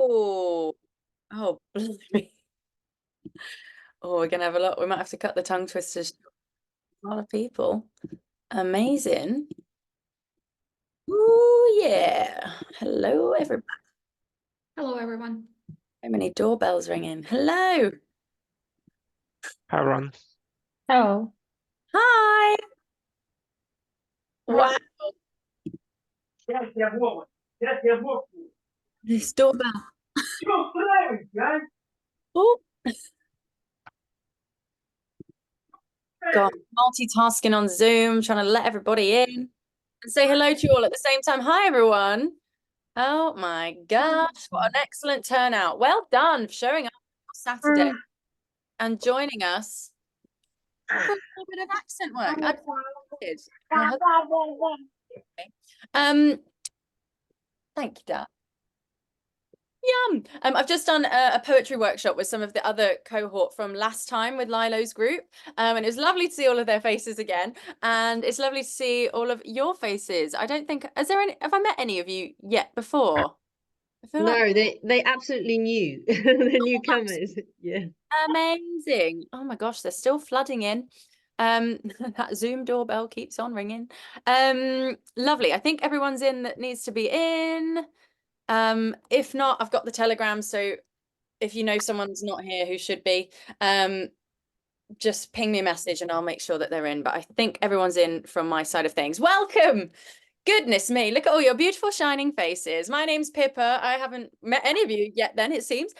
Oh, oh, blimey. Oh, we're gonna have a lot. We might have to cut the tongue twisters. A lot of people. Amazing. Oh, yeah. Hello, everybody. Hello, everyone. So many doorbells ringing. Hello. Hi, Ron. Hello. Hi. Wow. This doorbell. Oh, God. Multitasking on Zoom, trying to let everybody in and say hello to you all at the same time. Hi, everyone. Oh my gosh, what an excellent turnout. Well done for showing up on Saturday and joining us for a little bit of accent work. I'm excited. Thank you, Dad. Yum. I've just done a poetry workshop with some of the other cohort from last time with Lilo's group. And it was lovely to see all of their faces again. And it's lovely to see all of your faces. I don't think, have I met any of you yet before? I feel No, like they absolutely knew the newcomers. Yeah. amazing. Oh my gosh, they're still flooding in. That Zoom doorbell keeps on ringing. Lovely. I think everyone's in that needs to be in. If not, I've got the Telegram, so if you know someone's not here who should be, just ping me a message and I'll make sure that they're in. But I think everyone's in from my side of things. Welcome. Goodness me, look at all your beautiful shining faces. My name's Pippa. I haven't met any of you yet then, it seems.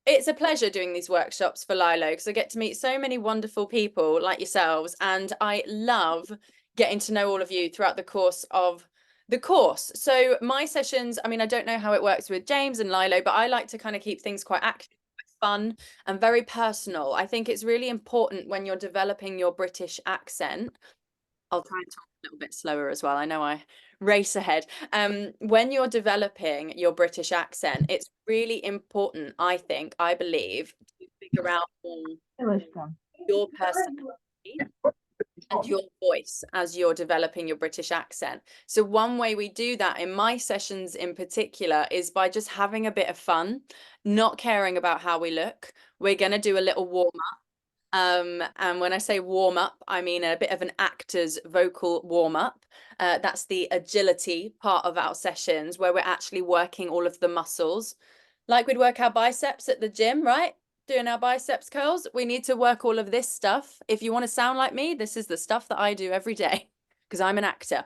It's a pleasure doing these workshops for Lilo because I get to meet so many wonderful people like yourselves, and I love getting to know all of you throughout the course of the course. So my sessions, I mean, I don't know how it works with James and Lilo, but I like to kind of keep things quite active, quite fun, and very personal. I think it's really important when you're developing your British accent. I'll try and talk a little bit slower as well. I know I race ahead. When you're developing your British accent, it's really important, I believe, to figure out your personality and your voice as you're developing your British accent. So one way we do that in my sessions in particular is by just having a bit of fun, not caring about how we look. We're going to do a little warm up. And when I say warm up, I mean a bit of an actor's vocal warm up. That's the agility part of our sessions where we're actually working all of the muscles. Like we'd work our biceps at the gym, right? Doing our biceps curls. We need to work all of this stuff. If you want to sound like me, this is the stuff that I do every day because I'm an actor.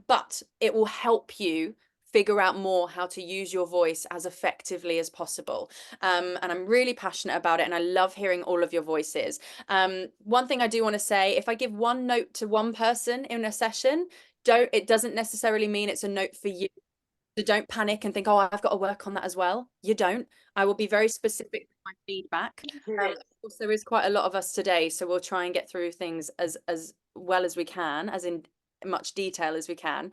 But it will help you figure out more how to use your voice as effectively as possible. And I'm really passionate about it and I love hearing all of your voices. One thing I do want to say, if I give one note to one person in a session, it doesn't necessarily mean it's a note for you. So don't panic and think, oh, I've got to work on that as well. You don't. I will be very specific with my feedback. Of course, there is quite a lot of us today, so we'll try and get through things as well as we can, as in much detail as we can.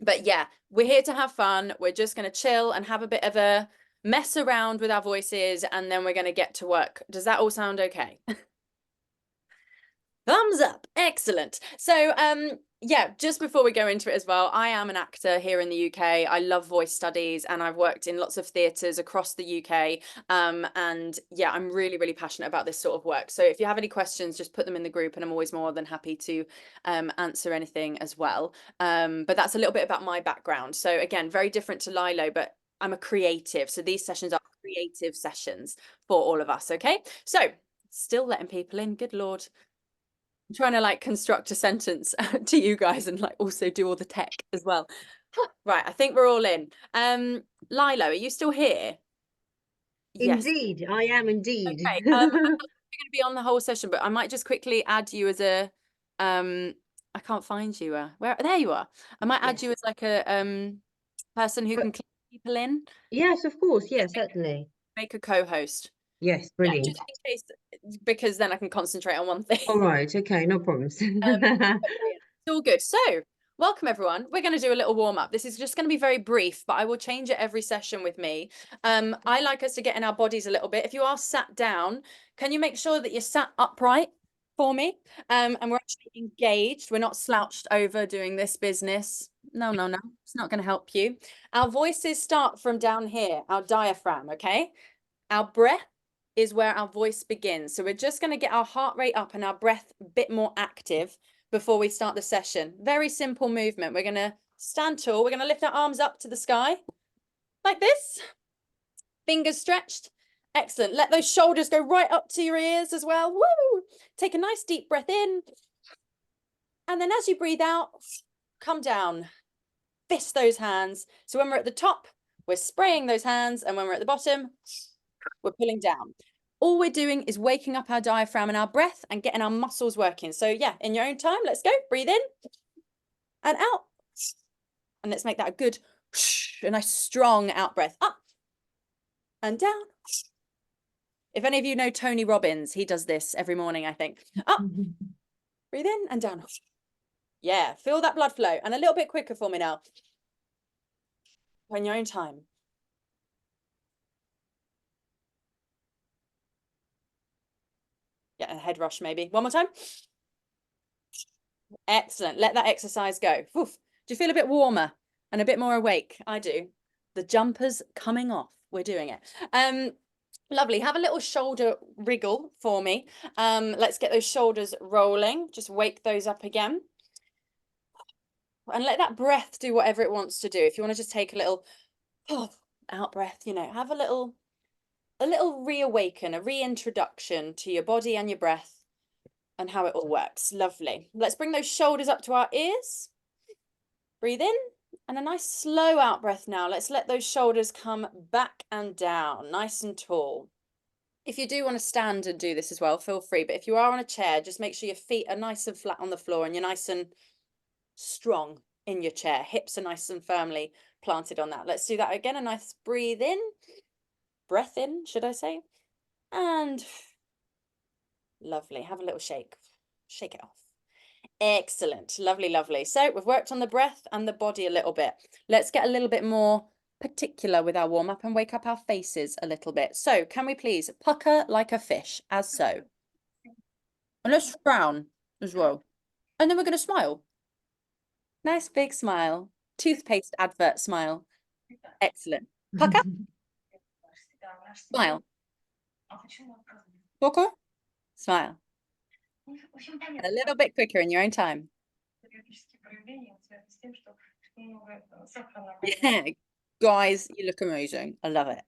But yeah, we're here to have fun. We're just going to chill and have a bit of a mess around with our voices, and then we're going to get to work. Does that all sound okay? Thumbs up. Excellent. So yeah, just before we go into it as well, I am an actor here in the UK. I love voice studies and I've worked in lots of theatres across the UK. And yeah, I'm really, really passionate about this sort of work. So if you have any questions, just put them in the group and I'm always more than happy to answer anything as well. But that's a little bit about my background. So again, very different to Lilo, but I'm a creative. So these sessions are creative sessions for all of us. Okay. So still letting people in. Good Lord. I'm trying to like construct a sentence to you guys and like also do all the tech as well. Right, I think we're all in. Lilo, are you still here? Yes. Indeed, I am indeed. Okay. I'm not going to be on the whole session, but I might just quickly add you as a I can't find you. Where there you are. I might add you as like a person who can click people in. Yes, of course. Yes, certainly. Make a co-host. Yes, Yeah, brilliant. just in case, because then I can concentrate on one thing. All right, okay, no problems. It's all good. So, welcome everyone. We're going to do a little warm up. This is just going to be very brief, but I will change it every session with me. I like us to get in our bodies a little bit. If you are sat down, can you make sure that you're sat upright for me? And we're actually engaged. We're not slouched over doing this business. No, no, no. It's not going to help you. Our voices start from down here, our diaphragm, okay? Our breath is where our voice begins. So we're just going to get our heart rate up and our breath a bit more active before we start the session. Very simple movement. We're going to stand tall. We're going to lift our arms up to the sky like this. Fingers stretched. Excellent. Let those shoulders go right up to your ears as well. Woo! Take a nice deep breath in. And then as you breathe out, come down. Fist those hands. So when we're at the top, we're spraying those hands. And when we're at the bottom, we're pulling down. All we're doing is waking up our diaphragm and our breath and getting our muscles working. So yeah, in your own time, let's go. Breathe in and out. And let's make that a good, a nice strong out breath. Up and down. If any of you know Tony Robbins, he does this every morning, I think. Up, breathe in and down. Yeah, feel that blood flow. And a little bit quicker for me now. In your own time. Yeah, a head rush maybe. One more time. Excellent. Let that exercise go. Oof. Do you feel a bit warmer and a bit more awake? I do. The jumper's coming off. We're doing it. Lovely. Have a little shoulder wriggle for me. Let's get those shoulders rolling. Just wake those up again. And let that breath do whatever it wants to do. If you want to just take a little out breath, you know, have a little reawaken, a reintroduction to your body and your breath and how it all works. Lovely. Let's bring those shoulders up to our ears. Breathe in and a nice slow out breath now. Let's let those shoulders come back and down, nice and tall. If you do want to stand and do this as well, feel free. But if you are on a chair, just make sure your feet are nice and flat on the floor and you're nice and strong in your chair. Hips are nice and firmly planted on that. Let's do that again. A nice breathe in, breath in, should I say? And lovely. Have a little shake. Shake it off. Excellent. Lovely, lovely. So we've worked on the breath and the body a little bit. Let's get a little bit more particular with our warm up and wake up our faces a little bit. So can we please pucker like a fish, as so? And let's frown as well. And then we're going to smile. Nice big smile. Toothpaste advert smile. Excellent. Pucker. Smile. Pucker. Smile. A little bit quicker in your own time. Yeah, guys, you look amazing. I love it.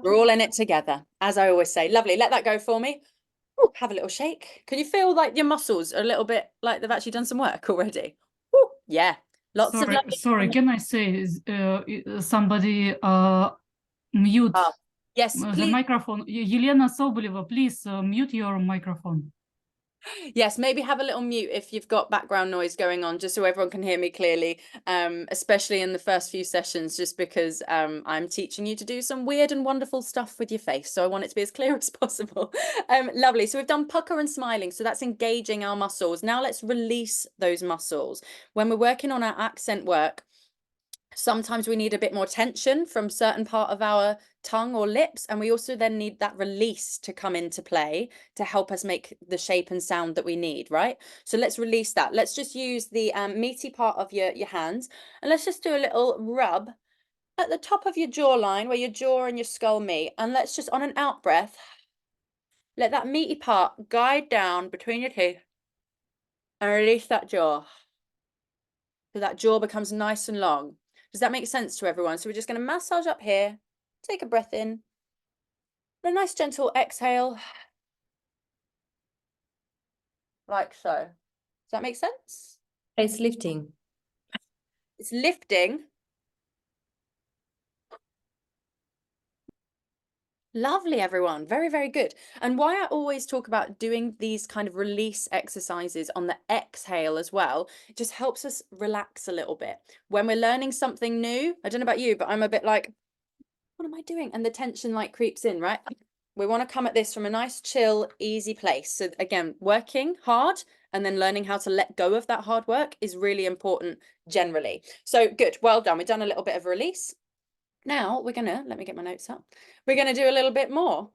We're all in it together, as I always say. Lovely. Let that go for me. Ooh, have a little shake. Can you feel like your muscles are a little bit like they've actually done some work already? Ooh, yeah. Lots of lovely. Sorry, can I say somebody mute yes, the please. microphone? Елена Soboleva, please mute your microphone. Yes, maybe have a little mute if you've got background noise going on, just so everyone can hear me clearly, especially in the first few sessions, just because I'm teaching you to do some weird and wonderful stuff with your face. So I want it to be as clear as possible. Lovely. So we've done pucker and smiling. So that's engaging our muscles. Now let's release those muscles. When we're working on our accent work, sometimes we need a bit more tension from certain part of our tongue or lips, and we also then need that release to come into play to help us make the shape and sound that we need, right? So let's release that. Let's just use the meaty part of your hands, and let's just do a little rub at the top of your jawline where your jaw and your skull meet, and let's just, on an out breath, let that meaty part guide down between your teeth and release that jaw. So that jaw becomes nice and long. Does that make sense to everyone? So we're just going to massage up here, take a breath in, and a nice gentle exhale, like so. Does that make sense? It's lifting. It's lifting. Lovely, everyone. Very, very good. And why I always talk about doing these kind of release exercises on the exhale as well, it just helps us relax a little bit. When we're learning something new, I don't know about you, but I'm a bit like, what am I doing? And the tension like creeps in, right? We want to come at this from a nice, chill, easy place. So again, working hard and then learning how to let go of that hard work is really important generally. So good. Well done. We've done a little bit of release. Now we're gonna, let me get my notes up. We're gonna do a little bit more.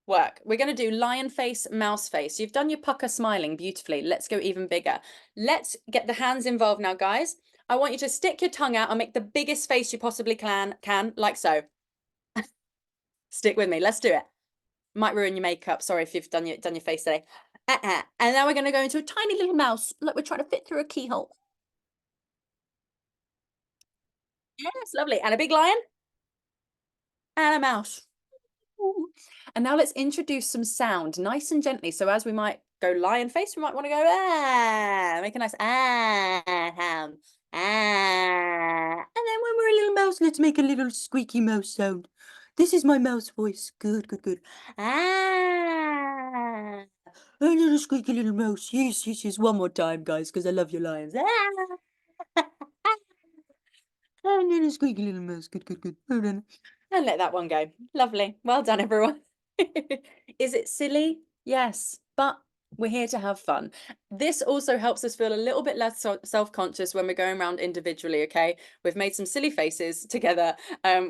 work. We're going to do lion face, mouse face. You've done your pucker smiling beautifully. Let's go even bigger. Let's get the hands involved now, guys. I want you to stick your tongue out and make the biggest face you possibly can like so. Stick with me. Let's do it. Might ruin your makeup. Sorry if you've done your face today. And now we're going to go into a tiny little mouse. Look, we're trying to fit through a keyhole. Yes, lovely. And a big lion. And a mouse. Ooh. And now let's introduce some sound nice and gently. So as we might go lion face, we might want to go make a nice sound. And then when we're a little mouse, let's make a little squeaky mouse sound. This is my mouse voice. Good, good, good. A little squeaky little mouse. Yes, yes, yes. One more time, guys, because I love your lions. A little squeaky little mouse. Good, good, good. Well done. And let that one go. Lovely. Well done, everyone. Is it silly? Yes, but we're here to have fun. This also helps us feel a little bit less self-conscious when we're going around individually, okay? We've made some silly faces together.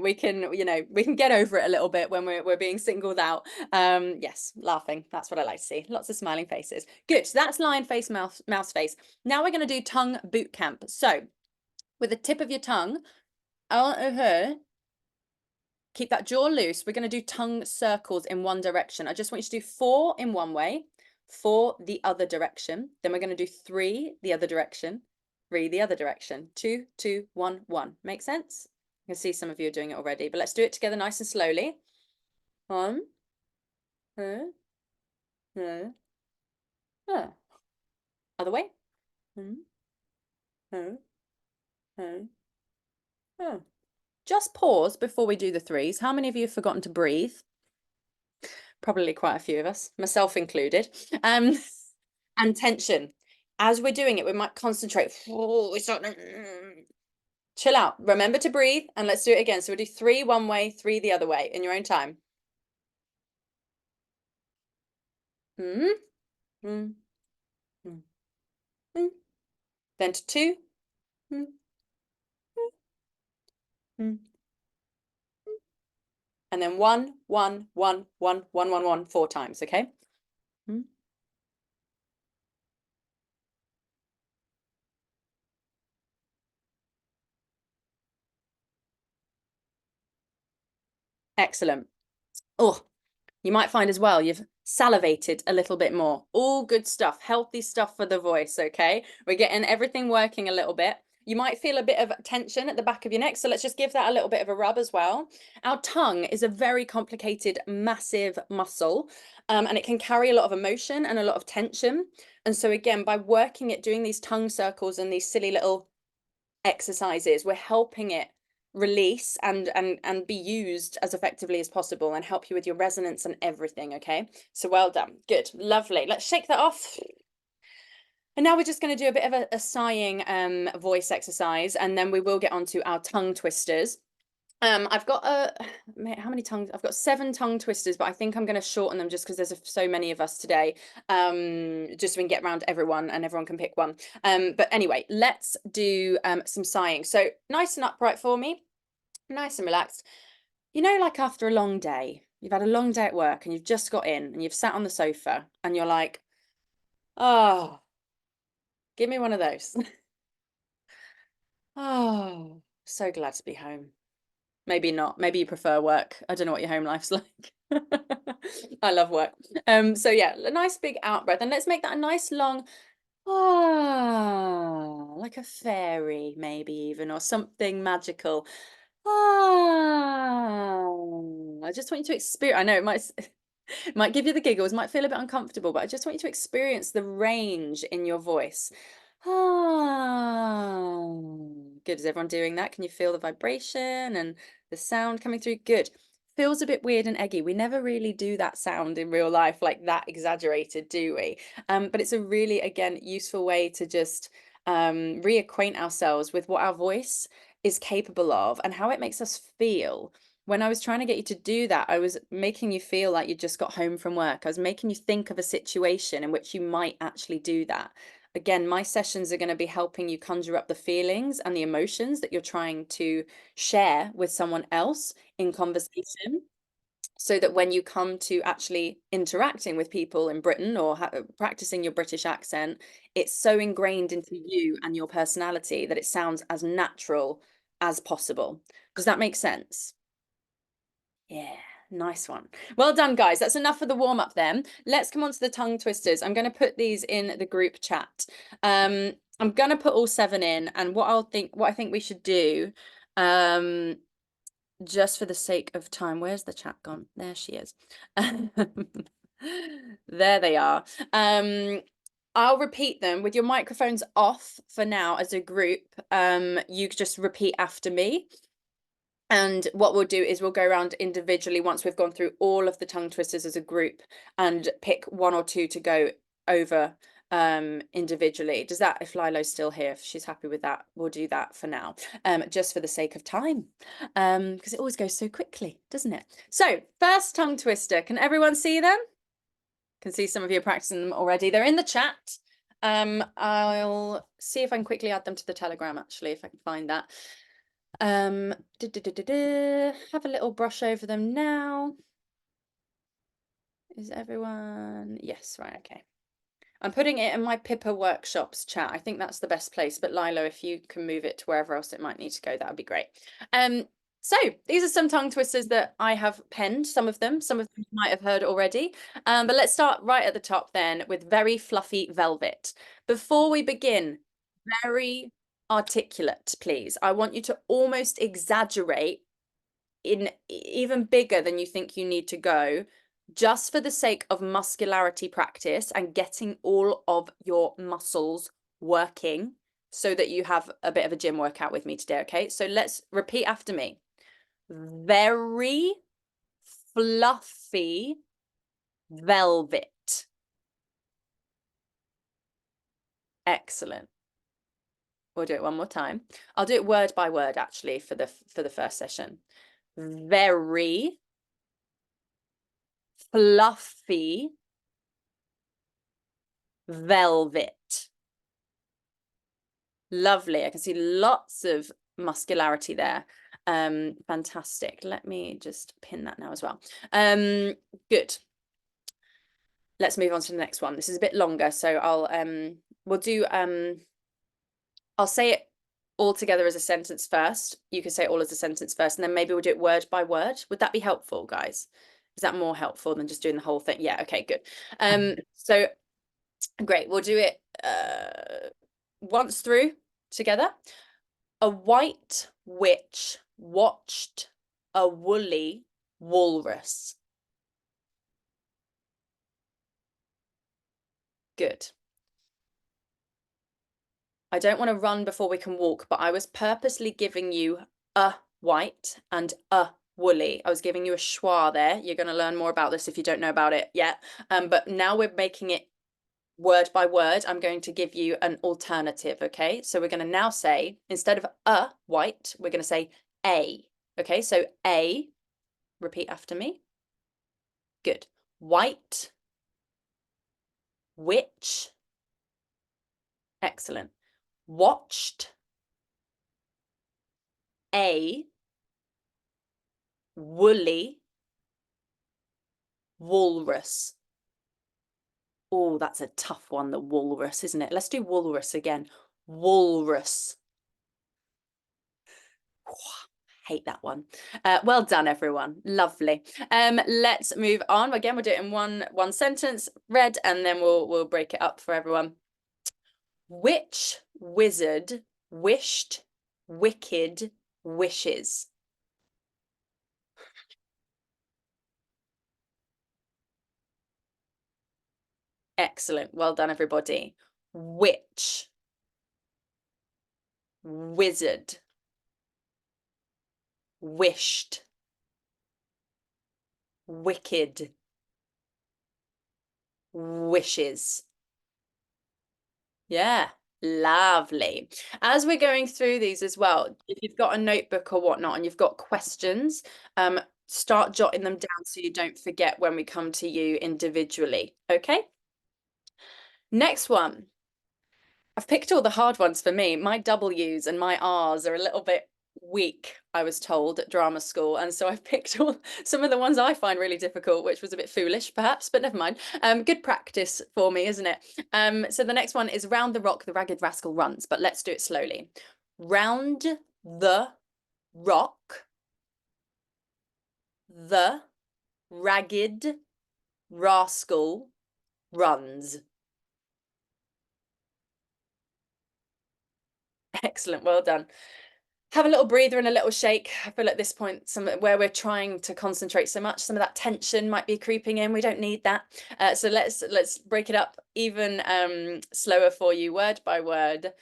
We can, we can get over it a little bit when we're being singled out. Yes, laughing. That's what I like to see. Lots of smiling faces. Good. So that's lion face, mouse face. Now we're going to do tongue boot camp. So with the tip of your tongue, out of her, keep that jaw loose. We're going to do tongue circles in one direction. I just want you to do 4 in one way, 4 the other direction. Then we're going to do 3 the other direction, 3 the other direction. 2, 2, 1, 1. Make sense? I can see some of you are doing it already, but let's do it together nice and slowly. 1, 2, 3, other way. 1, 2, 3, Just pause before we do the 3s. How many of you have forgotten to breathe? Probably quite a few of us, myself included. And tension. As we're doing it, we might concentrate. Oh, chill out. Remember to breathe, and let's do it again. So we'll do 3 one way, 3 the other way in your own time. Then to 2. And then 1, 1, 1, 1, 1, 1, 1, 4 times, okay? Excellent. Oh, you might find as well, you've salivated a little bit more. All good stuff, healthy stuff for the voice, okay? We're getting everything working a little bit. You might feel a bit of tension at the back of your neck, so let's just give that a little bit of a rub as well. Our tongue is a very complicated, massive muscle, and it can carry a lot of emotion and a lot of tension. And so again, by working it, doing these tongue circles and these silly little exercises, we're helping it release and be used as effectively as possible and help you with your resonance and everything. Okay, so well done. Good, lovely. Let's shake that off. And now we're just going to do a bit of a sighing voice exercise, and then we will get on to our tongue twisters. I've got how many tongues? I've got 7 tongue twisters, but I think I'm going to shorten them just because there's so many of us today. Just so we can get around everyone and everyone can pick one. But anyway, let's do some sighing. So nice and upright for me, nice and relaxed. You know, like after a long day, you've had a long day at work and you've just got in and you've sat on the sofa and you're like, oh, give me one of those. Oh, so glad to be home. Maybe not. Maybe you prefer work. I don't know what your home life's like. I love work. So yeah, a nice big out breath. And let's make that a nice long, like a fairy, maybe even, or something magical. I just want you to experience, I know it might give you the giggles, might feel a bit uncomfortable, but I just want you to experience the range in your voice. Good. Is everyone doing that? Can you feel the vibration and the sound coming through? Good. Feels a bit weird and eggy. We never really do that sound in real life like that exaggerated, do we? But it's a really, again, useful way to just reacquaint ourselves with what our voice is capable of and how it makes us feel. When I was trying to get you to do that, I was making you feel like you just got home from work. I was making you think of a situation in which you might actually do that. Again, my sessions are going to be helping you conjure up the feelings and the emotions that you're trying to share with someone else in conversation. so that when you come to actually interacting with people in Britain or practicing your British accent, it's so ingrained into you and your personality that it sounds as natural as possible. Does that make sense? Yeah, nice one. Well done, guys. That's enough for the warm up then. Let's come on to the tongue twisters. I'm going to put these in the group chat. I'm going to put all 7 in, and what I think we should do, just for the sake of time, where's the chat gone? There she is. There they are. I'll repeat them with your microphones off for now as a group. You just repeat after me. And what we'll do is we'll go around individually once we've gone through all of the tongue twisters as a group and pick 1 or 2 to go over individually. Does that, if Lilo's still here, if she's happy with that, we'll do that for now, just for the sake of time, because it always goes so quickly, doesn't it? So first tongue twister, can everyone see them? Can see some of you practicing them already. They're in the chat. I'll see if I can quickly add them to the Telegram, actually, if I can find that. Have a little brush over them now. Is everyone? Yes, right, okay. I'm putting it in my Pippa workshops chat. I think that's the best place, but Lilo, if you can move it to wherever else it might need to go, that would be great. So these are some tongue twisters that I have penned, some of them you might have heard already. But let's start right at the top then with very fluffy velvet. Before we begin, very articulate, please. I want you to almost exaggerate in even bigger than you think you need to go, just for the sake of muscularity practice and getting all of your muscles working so that you have a bit of a gym workout with me today, okay? So let's repeat after me. Very fluffy velvet. Excellent. We'll do it one more time. I'll do it word by word, actually, for the first session. Very fluffy velvet. Lovely. I can see lots of muscularity there. Fantastic. Let me just pin that now as well. Good. Let's move on to the next one. This is a bit longer, so I'll say it all together as a sentence first. You can say it all as a sentence first, and then maybe we'll do it word by word. Would that be helpful, guys? Is that more helpful than just doing the whole thing? Yeah, okay, good. So great, we'll do it once through together. A white witch watched a woolly walrus. Good. I don't want to run before we can walk, but I was purposely giving you a white and a woolly. I was giving you a schwa there. You're going to learn more about this if you don't know about it yet. But now we're making it word by word. I'm going to give you an alternative, okay? So we're going to now say, instead of a white, we're going to say a. Okay, so a, repeat after me. Good. White, witch. Excellent. Watched, a woolly walrus. Oh, that's a tough one, the walrus, isn't it? Let's do walrus again. Walrus. Hate that one. Well done, everyone. Lovely. Let's move on. Again, we'll do it in one sentence, read, and then we'll break it up for everyone. Which wizard wished wicked wishes? Excellent. Well done, everybody. Which wizard wished wicked wishes? Yeah, lovely. As we're going through these as well, if you've got a notebook or whatnot and you've got questions, start jotting them down so you don't forget when we come to you individually. Okay? Next one. I've picked all the hard ones for me. My W's and my R's are a little bit week, I was told, at drama school. And so I've picked some of the ones I find really difficult, which was a bit foolish, perhaps, but never mind. Good practice for me, isn't it? So the next one is round the rock, the ragged rascal runs, but let's do it slowly. Round the rock, the ragged rascal runs. Excellent, well done. Have a little breather and a little shake. I feel at this point, where we're trying to concentrate so much, some of that tension might be creeping in. We don't need that. So let's break it up even slower for you, word by word.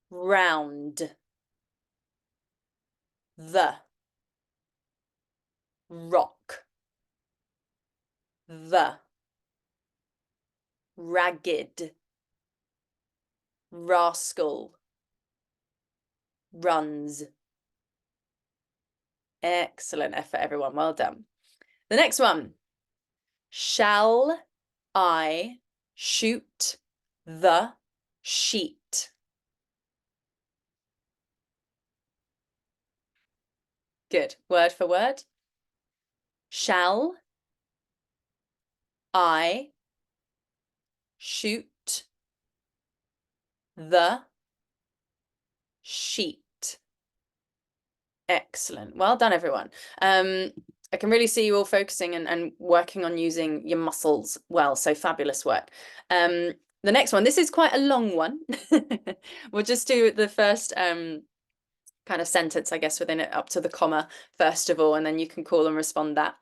Round the rock, the ragged rascal runs. Excellent effort, everyone. Well done. The next one. Shall I shoot the sheet? Good. Word for word. Shall I shoot the sheet? Excellent. Well done, everyone. I can really see you all focusing and working on using your muscles well. So fabulous work. The next one, this is quite a long one. We'll just do the first kind of sentence, I guess, within it up to the comma, first of all, and then you can call and respond that.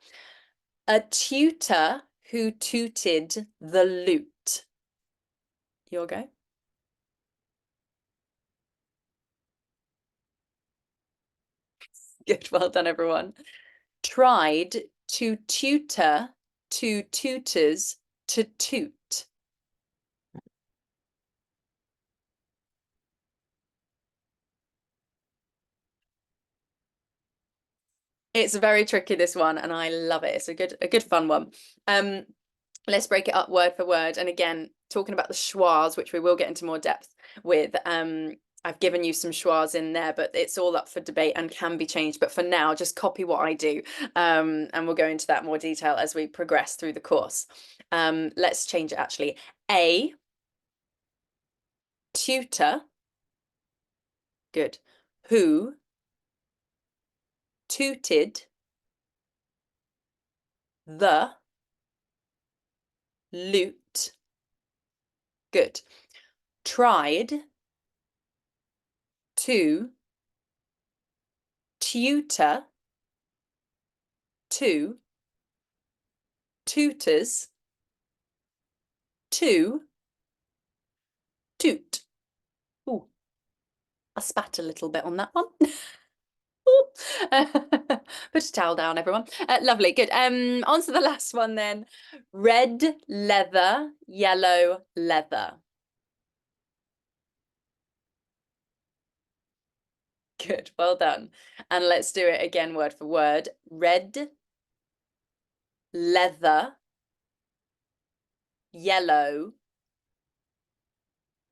A tutor who tooted the lute. Your go. Good, well done, everyone. Tried to tutor two tutors to toot. It's very tricky, this one, and I love it. It's a good fun one. Let's break it up word for word. And again, talking about the schwas, which we will get into more depth with. I've given you some schwas in there, but it's all up for debate and can be changed. But for now, just copy what I do. And we'll go into that more detail as we progress through the course. Let's change it actually. A tutor. Good. Who tooted the lute. Good. Tried to tutor two tutors to toot. Ooh, I spat a little bit on that one. Put a towel down, everyone. Lovely, good. On to the last one then. Red leather, yellow leather. Good, well done. And let's do it again word for word. Red leather, yellow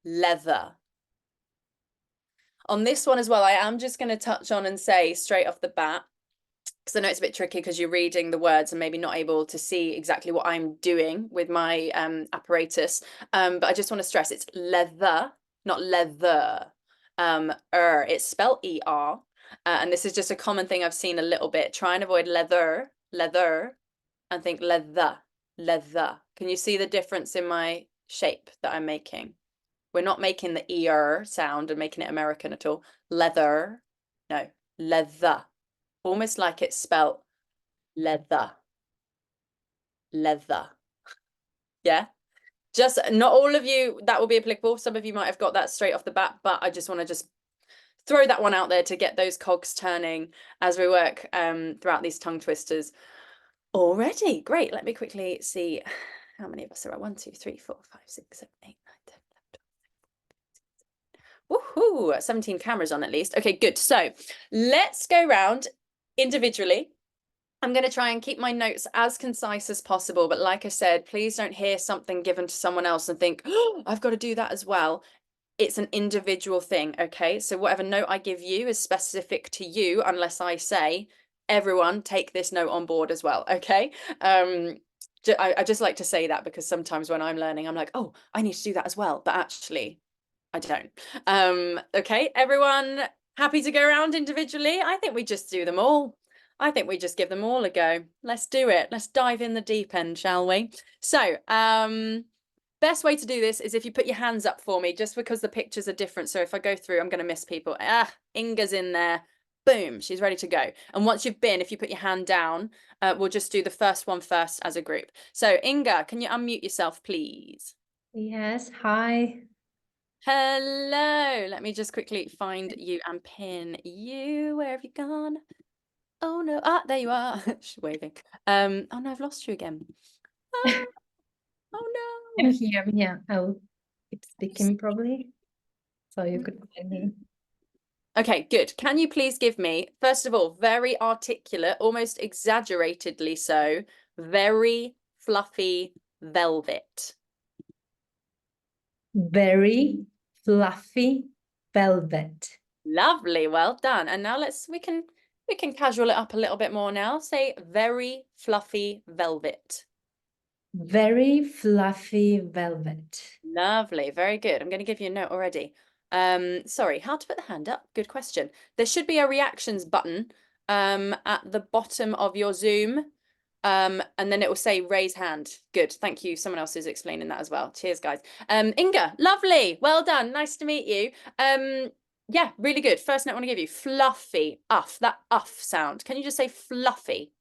leather. On this one as well, I am just going to touch on and say straight off the bat, because I know it's a bit tricky because you're reading the words and maybe not able to see exactly what I'm doing with my apparatus. But I just want to stress it's leather, not leather. It's spelled E-R. And this is just a common thing I've seen a little bit. Try and avoid leather, and think leather. Can you see the difference in my shape that I'm making? We're not making the ER sound and making it American at all. Leather. No, leather. Almost like it's spelt leather. Yeah. Just not all of you, that will be applicable. Some of you might have got that straight off the bat, but I just want to just throw that one out there to get those cogs turning as we work throughout these tongue twisters already. Great. Let me quickly see how many of us are at. 1, 2, 3, 4, 5, 6, 7, 8, 9, 10, 11, 12. Woohoo! 17 cameras on at least. Okay, good. So let's go round individually. I'm going to try and keep my notes as concise as possible. But like I said, please don't hear something given to someone else and think, oh, I've got to do that as well. it's an individual thing, okay? So whatever note I give you is specific to you, unless I say, everyone take this note on board as well, okay? I just like to say that because sometimes when I'm learning, I'm like, oh, I need to do that as well. But actually, I don't. Okay, everyone happy to go around individually? I think we just do them all. I think we just give them all a go. Let's do it. Let's dive in the deep end, shall we? So, best way to do this is if you put your hands up for me, just because the pictures are different. So if I go through, I'm going to miss people. Inga's in there. Boom, she's ready to go. And once you've been, if you put your hand down, we'll just do the first one first as a group. So Inga, can you unmute yourself, please? Yes, hi. Hello. Let me just quickly find you and pin you. Where have you gone? Oh no. Ah, there you are. She's waving. Oh no, I've lost you again. Ah, oh no. I'm here. I'll keep speaking probably, so you could find me. Okay, good. Can you please give me, first of all, very articulate, almost exaggeratedly so, very fluffy velvet? Very fluffy velvet. Lovely, well done. And now we can casual it up a little bit more now. Say very fluffy velvet. Very fluffy velvet. Lovely, very good. I'm going to give you a note already. Sorry, how to put the hand up? Good question. There should be a reactions button at the bottom of your Zoom. And then it will say raise hand. Good, thank you. Someone else is explaining that as well. Cheers, guys. Inga, lovely. Well done. Nice to meet you. Yeah, really good. First note I want to give you, fluffy, that sound. Can you just say fluffy?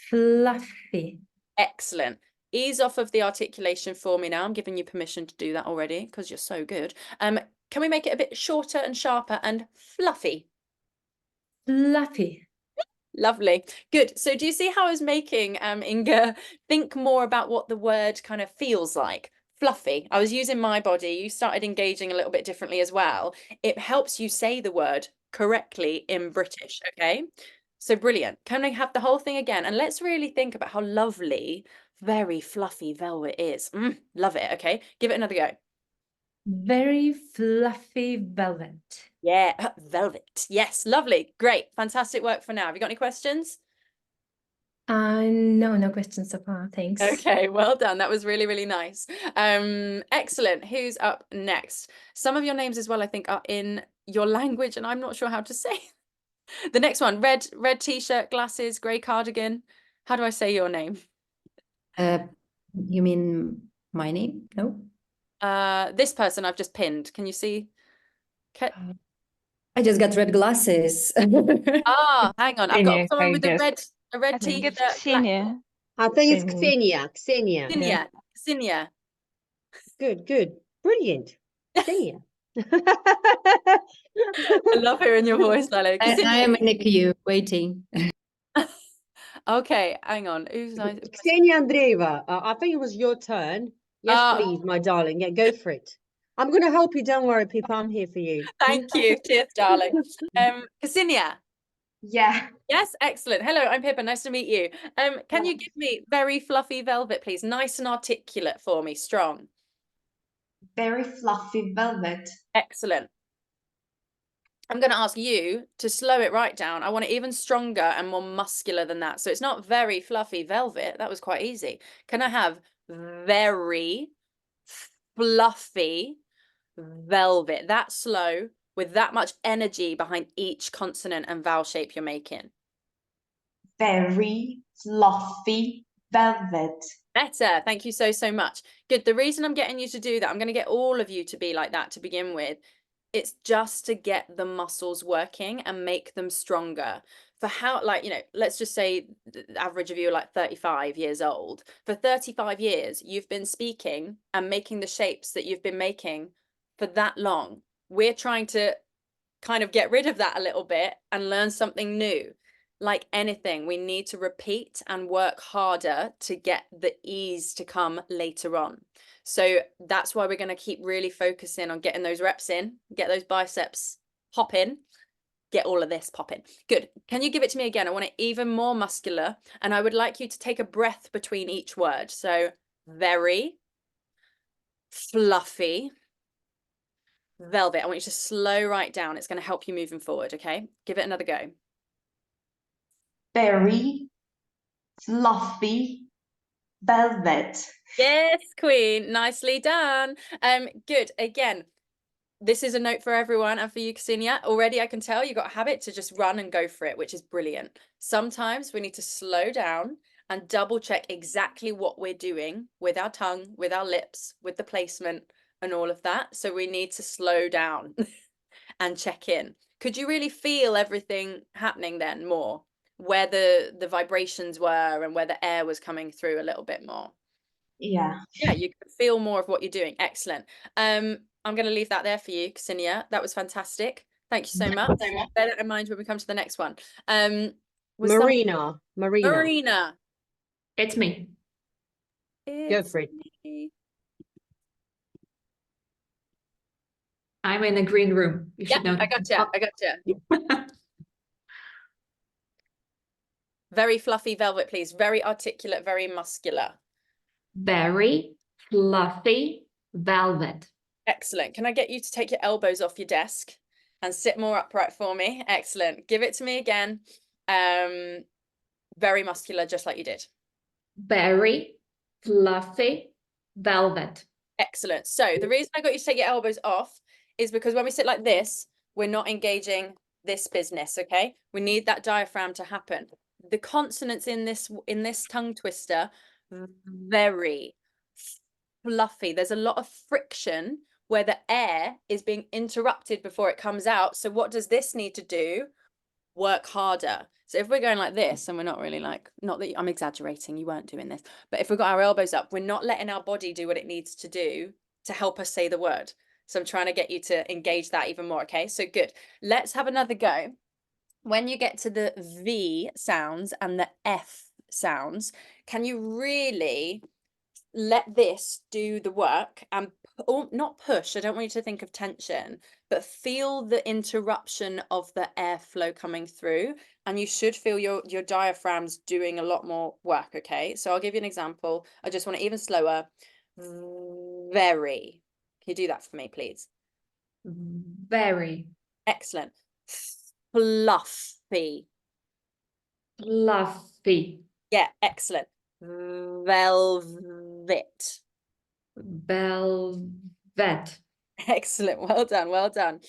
Fluffy. Excellent. Ease off of the articulation for me now. I'm giving you permission to do that already because you're so good. Can we make it a bit shorter and sharper and fluffy? Fluffy. Lovely. Good. So do you see how I was making Inga think more about what the word kind of feels like? Fluffy. I was using my body. You started engaging a little bit differently as well. It helps you say the word correctly in British, okay? So brilliant. Can I have the whole thing again? And let's really think about how lovely very fluffy velvet is. Love it. Okay, give it another go. Very fluffy velvet. Yeah, velvet. Yes, lovely. Great. Fantastic work for now. Have you got any questions? No questions so far. Thanks. Okay, well done. That was really, really nice. Excellent. Who's up next? Some of your names as well, I think, are in your language, and I'm not sure how to say. The next one, red t-shirt, glasses, grey cardigan. How do I say your name? You mean my name? No? This person I've just pinned. Can you see? I just got red glasses. Ah, hang on. I've got Ksenia, someone I with a guess. red I think t-shirt. it's black- Ksenia. I think it's Ksenia. Ksenia. Ksenia. Ksenia. Good. Brilliant. Ksenia. I love hearing your voice, Lalo. I am in the queue waiting. Okay, hang on. Who's Ksenia Andreeva, I think it was your turn. Yes, please, my darling. Yeah, go for it. I'm going to help you. Don't worry, Pippa. I'm here for you. Thank you. Cheers, darling. Ksenia. Yeah. Yes, excellent. Hello, I'm Pippa. Nice to meet you. Can you give me very fluffy velvet, please? Nice and articulate for me, strong. Very fluffy velvet. Excellent. I'm going to ask you to slow it right down. I want it even stronger and more muscular than that. So it's not very fluffy velvet. That was quite easy. Can I have very fluffy velvet? That slow with that much energy behind each consonant and vowel shape you're making. Very fluffy velvet. Better. Thank you so much. Good. The reason I'm getting you to do that, I'm going to get all of you to be like that to begin with. It's just to get the muscles working and make them stronger. For how, like, you know, let's just say the average of you are like 35 years old. For 35 years, you've been speaking and making the shapes that you've been making for that long. We're trying to kind of get rid of that a little bit and learn something new. Like anything, we need to repeat and work harder to get the ease to come later on. So that's why we're going to keep really focusing on getting those reps in, get those biceps popping, get all of this popping. Good. Can you give it to me again? I want it even more muscular, and I would like you to take a breath between each word. So very fluffy velvet. I want you to slow right down. It's going to help you moving forward, okay? Give it another go. Very fluffy velvet. Yes, Queen. Nicely done. Good. Again, this is a note for everyone and for you, Ksenia. Already, I can tell you got a habit to just run and go for it, which is brilliant. Sometimes we need to slow down and double check exactly what we're doing with our tongue, with our lips, with the placement and all of that. So we need to slow down and check in. Could you really feel everything happening then more? Where the vibrations were and where the air was coming through a little bit more? Yeah. Yeah, you can feel more of what you're doing. Excellent. I'm going to leave that there for you, Ksenia. That was fantastic. Thank you so much. Bear that in mind when we come to the next one. Was Marina. Marina. It's me. Go for it. me. I'm in a green room. You Yeah, should know. I gotcha. I gotcha. Very fluffy velvet, please. Very articulate, very muscular. Very fluffy velvet. Excellent. Can I get you to take your elbows off your desk and sit more upright for me? Excellent. Give it to me again. Very muscular, just like you did. Very fluffy velvet. Excellent. So the reason I got you to take your elbows off is because when we sit like this, we're not engaging this business, okay? We need that diaphragm to happen. The consonants in this tongue twister, very fluffy. There's a lot of friction where the air is being interrupted before it comes out. So what does this need to do? Work harder. So if we're going like this, and we're not really like, not that I'm exaggerating, you weren't doing this, but if we've got our elbows up, we're not letting our body do what it needs to do to help us say the word. So I'm trying to get you to engage that even more, okay? So good. Let's have another go. When you get to the V sounds and the F sounds, can you really let this do the work and not push? I don't want you to think of tension, but feel the interruption of the airflow coming through, and you should feel your diaphragms doing a lot more work, okay? So I'll give you an example. I just want it even slower. Very. Can you do that for me, please? Very Excellent. Fluffy. fluffy Yeah, excellent. Velvet. velvet. Excellent. Well done. Well done.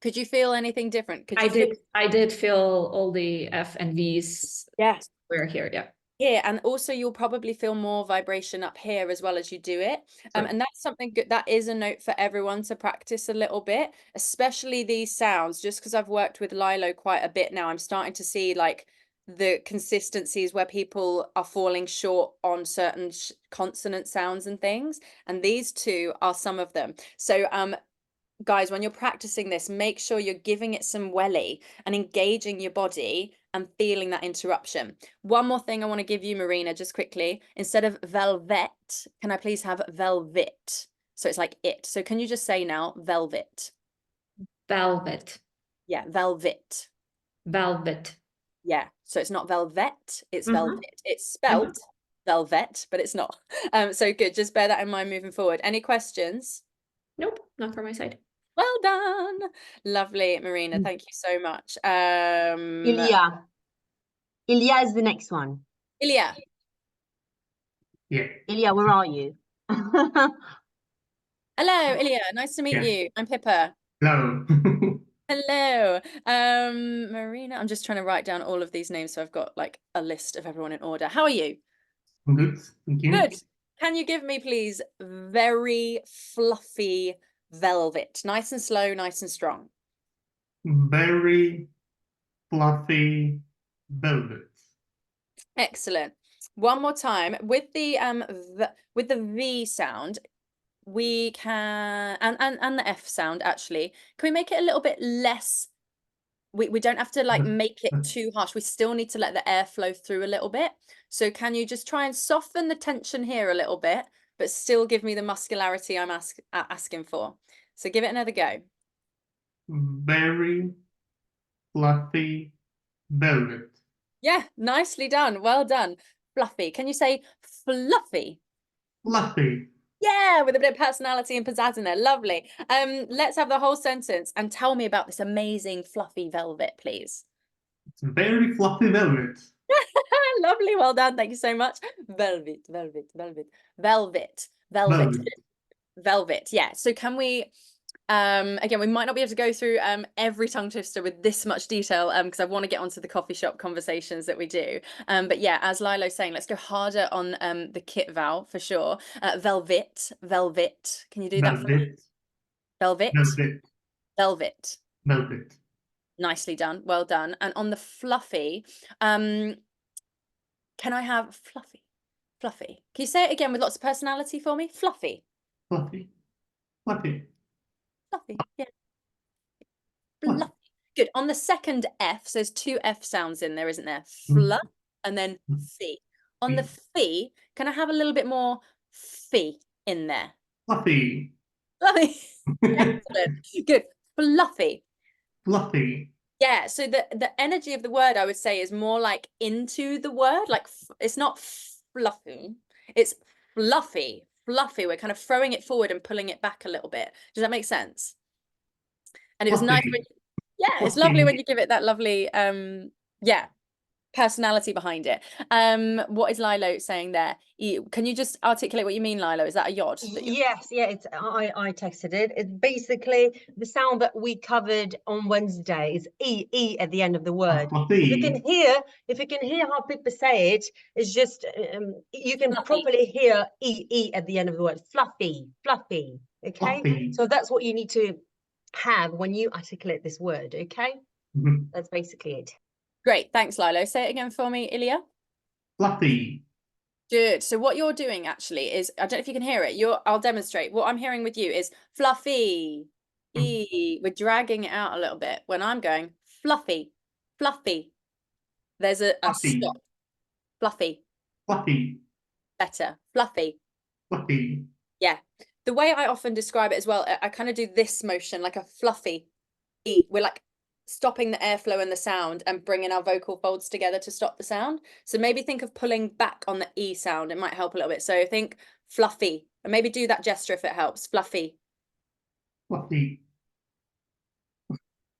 Could you feel anything different? Could you feel... I did feel all the F and V's. Yes. We're here, yeah. Yeah, and also you'll probably feel more vibration up here as well as you do it. Sure. And that's something good. That is a note for everyone to practice a little bit, especially these sounds. Just because I've worked with Lilo quite a bit now, I'm starting to see like the consistencies where people are falling short on certain consonant sounds and things. And these two are some of them. So guys, when you're practicing this, make sure you're giving it some welly and engaging your body and feeling that interruption. One more thing I want to give you, Marina, just quickly. Instead of velvet, can I please have velvet? So it's like it. So can you just say now velvet? Velvet. Yeah, velvet. Velvet. Yeah. So it's not velvet, it's velvet. It's spelled velvet, but it's not. So good. Just bear that in mind moving forward. Any questions? Nope, not from my side. Well done. Lovely, Marina. Thank you so much. Ilya. Ilya is the next one. Ilya. Yeah. Ilya, where are you? Hello, Ilya. Nice to meet Yeah. you. I'm Pippa. Hello. Hello. Marina. I'm just trying to write down all of these names so I've got like a list of everyone in order. How are you? I'm good. Thank you. Good. Can you give me, please, very fluffy velvet? Nice and slow, nice and strong. Very fluffy velvet. Excellent. One more time with the V sound. We can and the F sound actually. Can we make it a little bit less? We don't have to like make it too harsh. We still need to let the air flow through a little bit. So can you just try and soften the tension here a little bit, but still give me the muscularity I'm asking for? So give it another go. Very fluffy velvet. Yeah, nicely done. Well done. Fluffy. Can you say fluffy? Fluffy. Yeah, with a bit of personality and pizzazz in there. Lovely. Let's have the whole sentence and tell me about this amazing fluffy velvet, please. It's very fluffy velvet. Lovely, well done. Thank you so much. Velvet, velvet, velvet, velvet, velvet, Velvet. velvet. Yeah. So can we again, we might not be able to go through every tongue twister with this much detail because I want to get onto the coffee shop conversations that we do. But yeah, as Lilo's saying, let's go harder on the kit vowel for sure. Velvet, velvet. Can you do that for me? Velvet. Velvet, Velvet. velvet. Velvet. Nicely done. Well done. And on the fluffy, can I have fluffy? Fluffy. Can you say it again with lots of personality for me? Fluffy. Fluffy. Fluffy. Fluffy. Yeah. Fluffy. Fluffy. Good. On the second F, so there's two F sounds in there, isn't there? Mm. Fluff and then fee. On the Fee. fee, can I have a little bit more fee in there? Fluffy. Fluffy. Excellent. Good. Fluffy. Fluffy. Yeah, so the energy of the word I would say is more like into the word, like it's not fluffy, it's fluffy, fluffy. We're kind of throwing it forward and pulling it back a little bit. Does that make sense? And it was nice when, yeah, it's lovely when you give it that lovely, yeah, personality behind it. What is Lilo saying there? Can you just articulate what you mean, Lilo? Is that a yod? Yes, yeah, it's I texted it. It's basically the sound that we covered on Wednesday is E at the end of the word. If you can hear how people say it, it's just you can Fluffy. properly hear E at the end of the word. Fluffy, fluffy. Okay, Fluffy. so that's what you need to have when you articulate this word. Okay, Mhm. that's basically it. Great, thanks, Lilo. Say it again for me, Ilya. Fluffy. Good. So what you're doing actually is, I don't know if you can hear it. I'll demonstrate. What I'm hearing with you is fluffy. We're dragging it out a little bit. When I'm going fluffy, fluffy. There's a Fluffy. stop. Fluffy. Fluffy. Better. Fluffy. Fluffy. Yeah. The way I often describe it as well, I kind of do this motion like a fluffy E. We're like stopping the airflow and the sound and bringing our vocal folds together to stop the sound. So maybe think of pulling back on the E sound. It might help a little bit. So think fluffy and maybe do that gesture if it helps. Fluffy. Fluffy.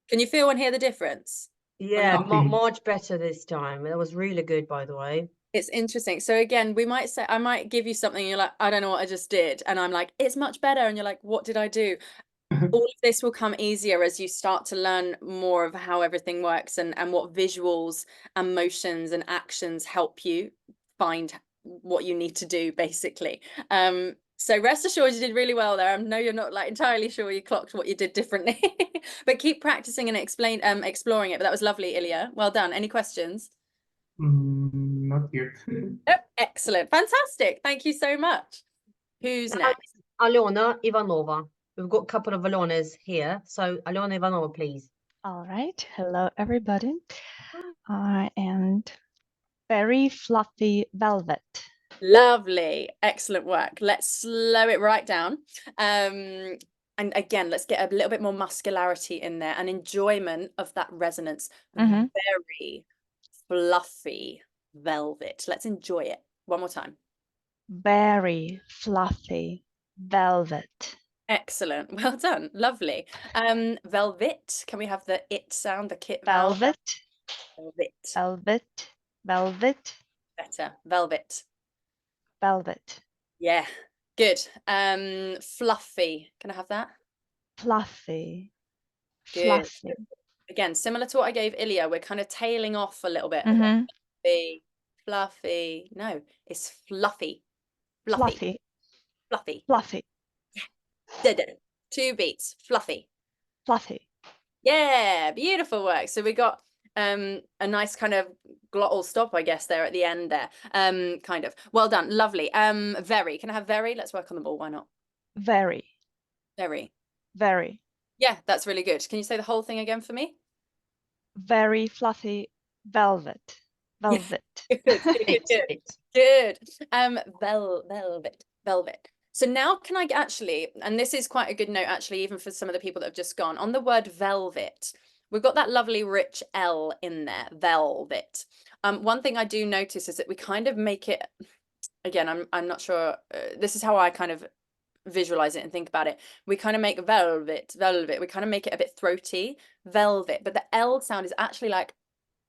Can you feel and hear the difference? Yeah, Fluffy. much better this time. That was really good, by the way. It's interesting. So again, we might say, I might give you something and you're like, I don't know what I just did. And I'm like, it's much better. And you're like, what did I do? All of this will come easier as you start to learn more of how everything works and what visuals and motions and actions help you find what you need to do, basically. So rest assured you did really well there. I know you're not like entirely sure you clocked what you did differently, but keep practicing and exploring it. But that was lovely, Ilya. Well done. Any questions? Not yet. Oh, excellent. Fantastic. Thank you so much. Who's next? Alona Ivanova. We've got a couple of Alonas here. So Alona Ivanova, please. All right. Hello, everybody. And very fluffy velvet. Lovely. Excellent work. Let's slow it right down. And again, let's get a little bit more muscularity in there and enjoyment of that resonance. Mhm. Very fluffy velvet. Let's enjoy it. One more time. Very fluffy velvet. Excellent. Well done. Lovely. Velvet. Can we have the it sound, the kit vowel? Velvet. Velvet. Velvet. Velvet. Better. Velvet. Velvet. Yeah. Good. Fluffy. Can I have that? Fluffy. Good. Fluffy. Again, similar to what I gave Ilya, we're kind of tailing off a little bit. Mhm. Fluffy. Fluffy. No, it's fluffy. Fluffy. Fluffy. Fluffy. Fluffy. Da-da. 2 beats. Fluffy. Fluffy. Yeah, beautiful work. So we got a nice kind of glottal stop, I guess, there at the end there. Kind of. Well done. Lovely. Very. Can I have very? Let's work on the ball. Why not? Very. Very. Very. Yeah, that's really good. Can you say the whole thing again for me? Very fluffy velvet. Velvet. Good, good, good. Good. Velvet. Velvet. So now can I actually, and this is quite a good note actually, even for some of the people that have just gone, on the word velvet, we've got that lovely rich L in there, velvet. One thing I do notice is that we kind of make it, again, I'm not sure, this is how I kind of visualize it and think about it, we kind of make velvet, we kind of make it a bit throaty, velvet, but the L sound is actually like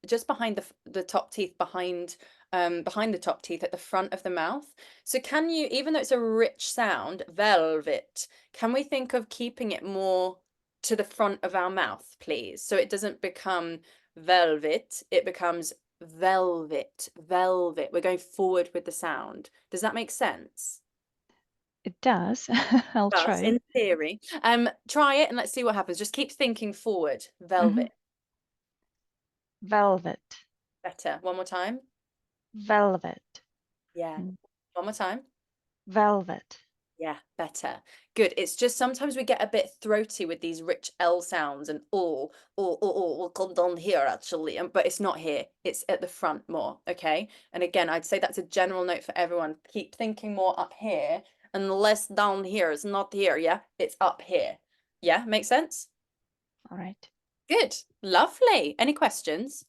just behind the top teeth, behind the top teeth at the front of the mouth. So can you, even though it's a rich sound, velvet, can we think of keeping it more to the front of our mouth, please? So it doesn't become velvet, it becomes velvet, velvet. We're going forward with the sound. Does that make sense? It does. I'll Does, try. in theory. Try it and let's see what happens. Just keep thinking forward. Velvet. Velvet. Better. One more time. Velvet. Yeah. Mm. One more time. Velvet. Yeah, better. Good. It's just sometimes we get a bit throaty with these rich L sounds and we'll come down here actually, but it's not here. It's at the front more. Okay. And again, I'd say that's a general note for everyone. Keep thinking more up here and less down here. It's not here. Yeah, it's up here. Yeah, makes sense? All right. Good. Lovely. Any questions?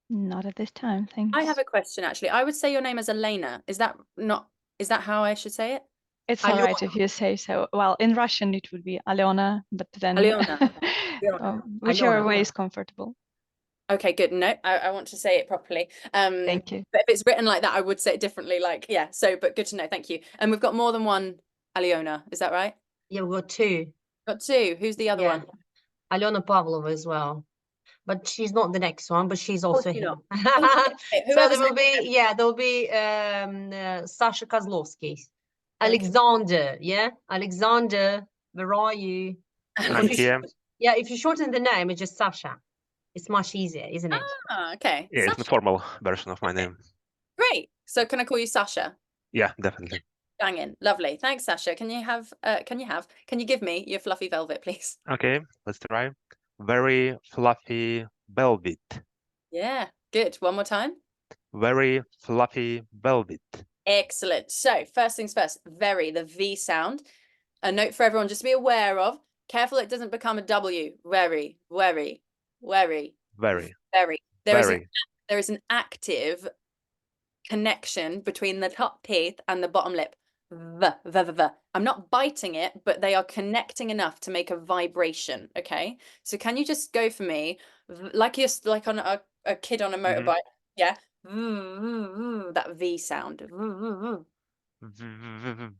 Not at this time, thanks. I have a question actually. I would say your name as Elena. Is that how I should say it? It's all right if you say so. Well, in Russian it would be Alyona, but then Alyona. Alyona. whichever Alyona. way is comfortable. Okay, good. No, I want to say it properly. Thank you. But if it's written like that, I would say it differently. Like, yeah. So, but good to know. Thank you. And we've got more than one Alyona. Is that right? Yeah, we've got two. Got two. Who's the other Yeah. one? Alyona Pavlova as well. But she's not the next one, but she's also you're here. not. Okay, So whoever's there will next. be, yeah, there will be Sasha Kozlovsky. Alexander, yeah? Alexander, where are you? I'm here. Yeah, if you shorten the name, it's just Sasha. It's much easier, isn't it? Ah, okay. Yeah, it's the Sasha. formal version of my name. Great. So can I call you Sasha? Yeah, definitely. Banging. Lovely. Thanks, Sasha. Can you give me your fluffy velvet, please? Okay, let's try. Very fluffy velvet. Yeah, good. One more time. Very fluffy velvet. Excellent. So first things first, very, the V sound. A note for everyone just to be aware of. Careful it doesn't become a W. Very, very, very, Very. very. Very. There is an active connection between the top teeth and the bottom lip. V. I'm not biting it, but they are connecting enough to make a vibration. Okay. So can you just go for me, like you're like on a kid on a motorbike? Yeah. That V sound.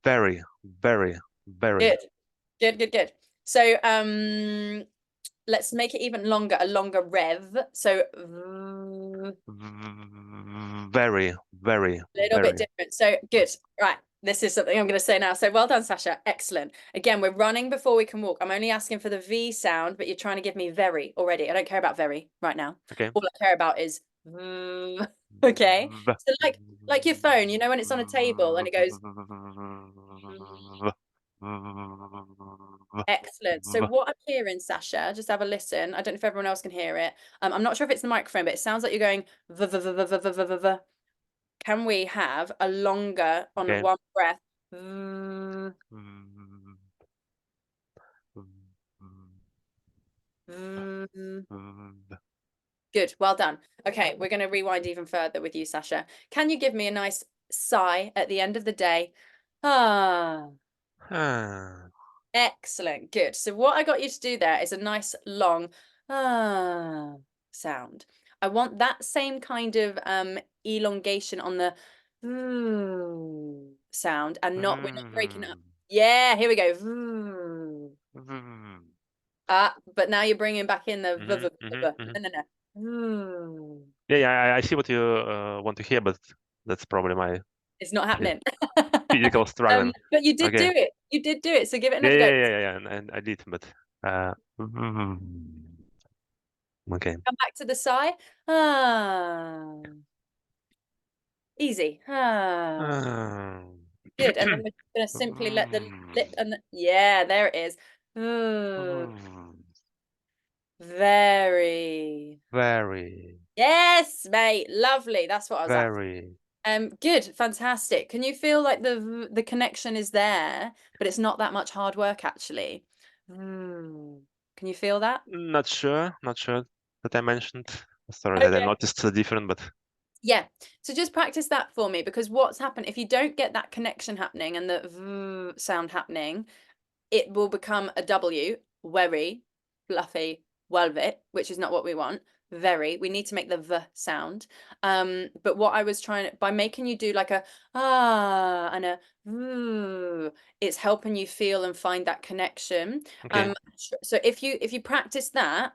Very, very, very. Good. So let's make it even longer, a longer rev. So Very, very, little bit different. So good. Right. This is something I'm going to say now. So well done, Sasha. Excellent. Again, we're running before we can walk. I'm only asking for the V sound, but you're trying to give me very already. I don't care about very right now. Okay. All I care about is okay. So like your phone, you know, when it's on a table and it goes. Excellent. So what I'm hearing, Sasha, just have a listen. I don't know if everyone else can hear it. I'm not sure if it's the microphone, but it sounds like you're going v. Can we have a longer on Okay. one breath? Good. Well done. Okay, we're going to rewind even further with you, Sasha. Can you give me a nice sigh at the end of the day? Ah. Excellent. Good. So what I got you to do there is a nice long sound. I want that same kind of elongation on the sound and not we're not breaking it up. Yeah, here we go. But now you're bringing back in the no. Yeah, I see what you want to hear, but that's probably my It's not happening. physical struggle. But you did do it. You did do it. So give it another go. Yeah, and I did, but okay. Come back to the sigh. Easy. Good. And then we're going to simply let the lip and yeah, there it is. Very. Very. Yes, mate. Lovely. That's what I was Very. after. Good. Fantastic. Can you feel like the connection is there, but it's not that much hard work actually? Can you feel that? Not sure that I mentioned. Sorry that I noticed the different, but Yeah, so just practice that for me, because what's happened, if you don't get that connection happening and the v sound happening, it will become a W, very, fluffy, velvet, which is not what we want. Very, we need to make the V sound. But what I was trying by making you do like a ah and a it's helping you feel and find that connection. Okay. So if you practice that,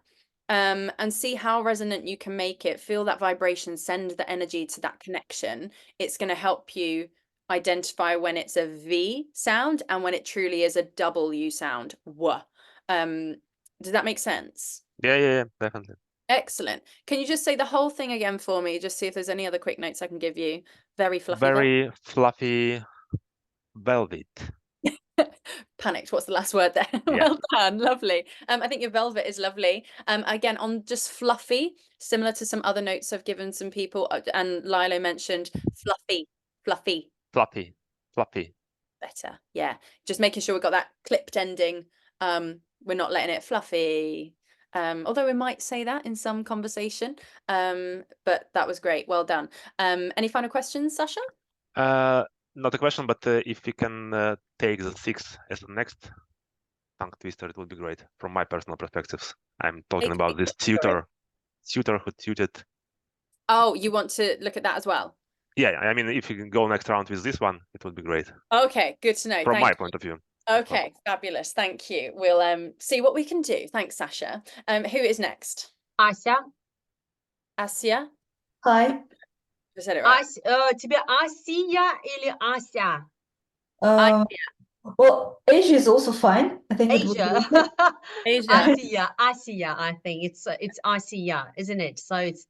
and see how resonant you can make it, feel that vibration, send the energy to that connection, it's going to help you identify when it's a V sound and when it truly is a W sound. W. Does that make sense? Yeah, definitely. Excellent. Can you just say the whole thing again for me? Just see if there's any other quick notes I can give you. Very fluffy. Very fluffy velvet. Panicked. What's the last word there? Yeah. Well done. Lovely. I think your velvet is lovely. Again, on just fluffy, similar to some other notes I've given some people, and Lilo mentioned fluffy, fluffy. Fluffy. Fluffy. Better. Yeah. Just making sure we've got that clipped ending. We're not letting it fluffy. Although we might say that in some conversation. But that was great. Well done. Any final questions, Sasha? Not a question, but if we can take the 6 as the next tongue twister, it would be great from my personal perspectives. I'm talking about this tutor who tutored. Oh, you want to look at that as well? Yeah, I mean, if you can go next round with this one, it would be great. Okay, good to know. From my point of view. Okay, fabulous. Thank you. We'll see what we can do. Thanks, Sasha. Who is next? Asya. Asya? Hi. I said it right. Тебе Asiya или Asya? Well, Asia is also fine. I think it would be Asia. Asia. Asiya, I think it's Asiya, isn't it? So it's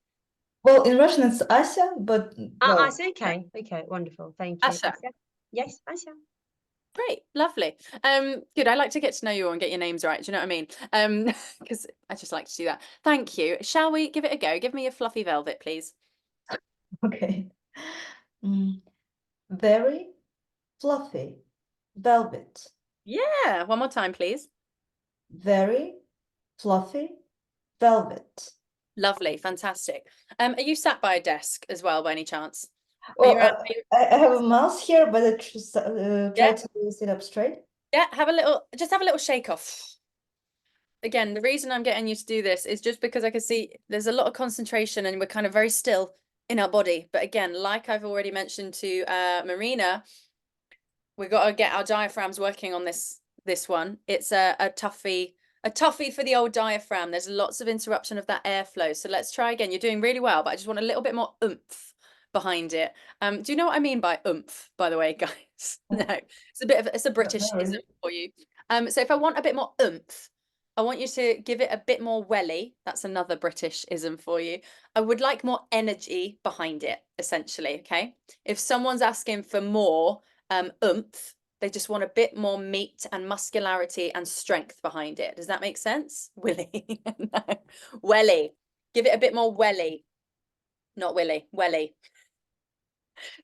well, in Russian it's Ася, but well, Asya. Okay, wonderful. Thank you. Asya. Yes, Asya. Great, lovely. Good. I like to get to know you all and get your names right. Do you know what I mean? Because I just like to do that. Thank you. Shall we give it a go? Give me a fluffy velvet, please. okay. Very fluffy velvet. Yeah. One more time, please. Very fluffy velvet. Lovely. Fantastic. Are you sat by a desk as well, by any chance? Well, I have a mouse here, but I just try to sit up straight. Yeah, just have a little shake off. Again, the reason I'm getting you to do this is just because I can see there's a lot of concentration and we're kind of very still in our body. But again, like I've already mentioned to Marina, we've got to get our diaphragms working on this one. It's a toughie for the old diaphragm. There's lots of interruption of that airflow. So let's try again. You're doing really well, but I just want a little bit more oomph behind it. Do you know what I mean by oomph, by the way, guys? No, it's a Britishism for you. So if I want a bit more oomph, I want you to give it a bit more welly. That's another Britishism for you. I would like more energy behind it, essentially, okay? If someone's asking for more oomph, they just want a bit more meat and muscularity and strength behind it. Does that make sense? Willy. No. Welly. Give it a bit more welly. Not willy, welly.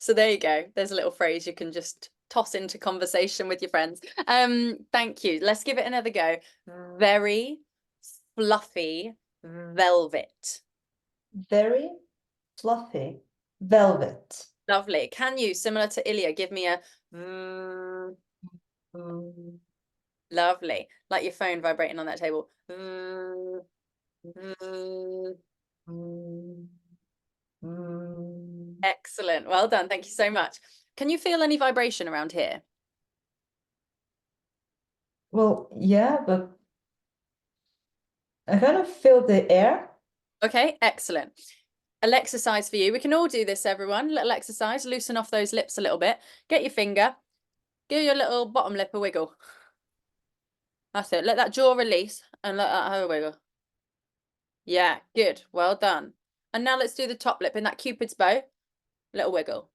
So there you go. There's a little phrase you can just toss into conversation with your friends. Thank you. Let's give it another go. Very fluffy velvet. Very fluffy velvet. Lovely. Can you, similar to Ilya, give me a lovely, like your phone vibrating on that table. Excellent. Well done. Thank you so much. Can you feel any vibration around here? Well, yeah, but I kind of feel the air. Okay, excellent. A little exercise for you. We can all do this, everyone. Little exercise. Loosen off those lips a little bit. Get your finger. Give your little bottom lip a wiggle. That's it. Let that jaw release and let that have a wiggle. Yeah, good. Well done. And now let's do the top lip in that Cupid's bow. Little wiggle.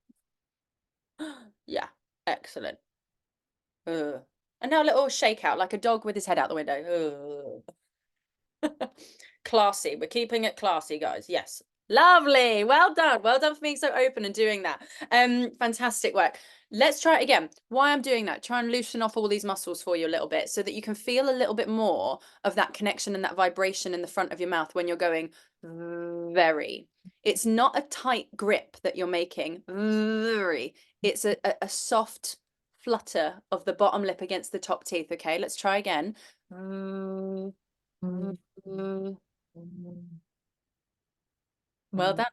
Yeah, excellent. And now a little shake out like a dog with his head out the window. Classy. We're keeping it classy, guys. Yes. Lovely. Well done. Well done for being so open and doing that. Fantastic work. Let's try it again. Why I'm doing that, try and loosen off all these muscles for you a little bit so that you can feel a little bit more of that connection and that vibration in the front of your mouth when you're going. very. It's not a tight grip that you're making. Very. It's a soft flutter of the bottom lip against the top teeth. Okay, let's try again. Well done.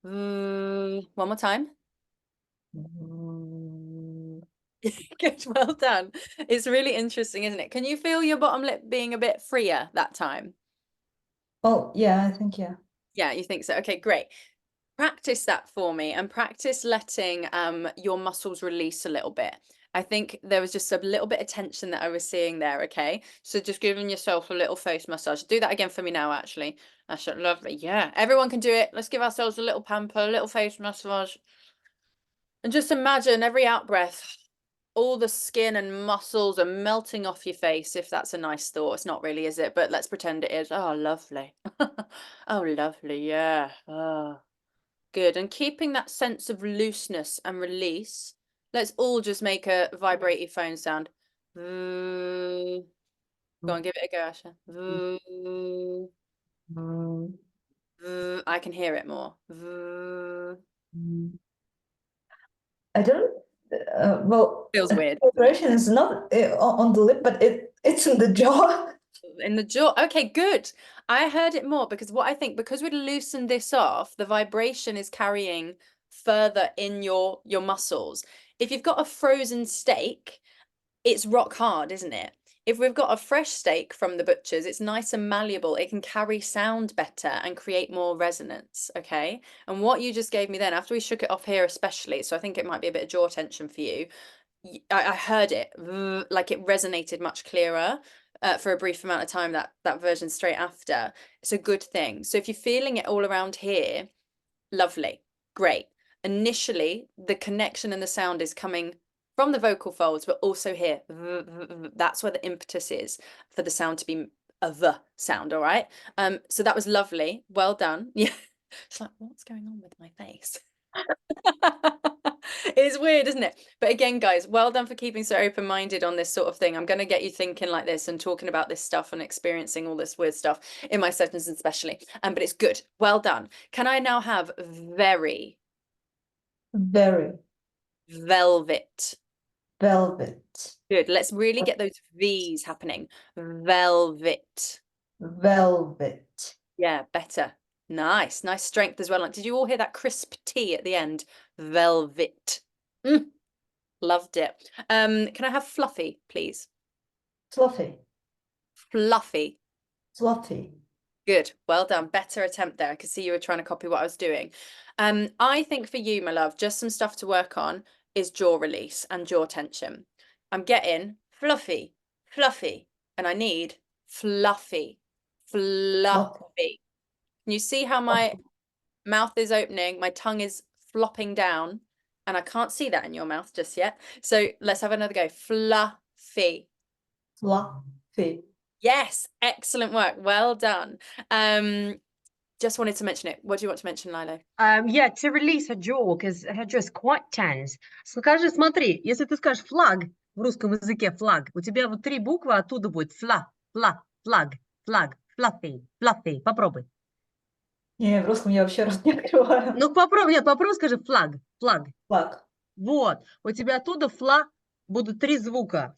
One more time. Good, well done. It's really interesting, isn't it? Can you feel your bottom lip being a bit freer that time? Oh, yeah, I think, yeah. Yeah, you think so? Okay, great. Practice that for me and practice letting your muscles release a little bit. I think there was just a little bit of tension that I was seeing there, okay? So just giving yourself a little face massage. Do that again for me now, actually. That's lovely. Yeah, everyone can do it. Let's give ourselves a little pamper, a little face massage. And just imagine every out breath, all the skin and muscles are melting off your face, if that's a nice thought. It's not really, is it? But let's pretend it is. Oh, lovely. Oh, lovely. Yeah. Oh, good. And keeping that sense of looseness and release, let's all just make a vibrating phone sound. Go on, give it a go, Asha. I can hear it more. I don't, well, Feels weird. vibration is not on the lip, but it's in the jaw. In the jaw. Okay, good. I heard it more because what I think, because we'd loosened this off, the vibration is carrying further in your muscles. If you've got a frozen steak, it's rock hard, isn't it? If we've got a fresh steak from the butchers, it's nice and malleable. It can carry sound better and create more resonance, okay? And what you just gave me then, after we shook it off here especially, so I think it might be a bit of jaw tension for you, I heard it, like it resonated much clearer for a brief amount of time, that version straight after. It's a good thing. So if you're feeling it all around here, lovely, great. Initially, the connection and the sound is coming from the vocal folds, but also here. That's where the impetus is for the sound to be a the sound, all right? So that was lovely. Well done. Yeah. It's like, what's going on with my face? It's weird, isn't it? But again, guys, well done for keeping so open-minded on this sort of thing. I'm going to get you thinking like this and talking about this stuff and experiencing all this weird stuff in my sessions especially. But it's good. Well done. Can I now have very? Very. Velvet. Velvet. Good. Let's really get those V's happening. Velvet. Velvet. Yeah, better. Nice. Nice strength as well. Did you all hear that crisp T at the end? Velvet. Loved it. Can I have fluffy, please? Fluffy. Fluffy. Fluffy. Good. Well done. Better attempt there. I could see you were trying to copy what I was doing. I think for you, my love, just some stuff to work on is jaw release and jaw tension. I'm getting fluffy, fluffy, and I need fluffy, fluffy. Can you see how my mouth is opening? My tongue is flopping down, and I can't see that in your mouth just yet. So let's have another go. Fluffy. Fluffy. Yes, excellent work. Well done. Just wanted to mention it. What do you want to mention, Lilo? Yeah, to release her jaw, because her jaw is quite tense. Скажи, смотри, если ты скажешь флаг в русском языке флаг, у тебя вот 3 буквы оттуда будет флаг, fluffy, fluffy. Попробуй. Не, в русском я вообще рот не открываю. Ну, попробуй, нет, попробуй, скажи флаг. Флаг. Вот, у тебя оттуда будут 3 звука.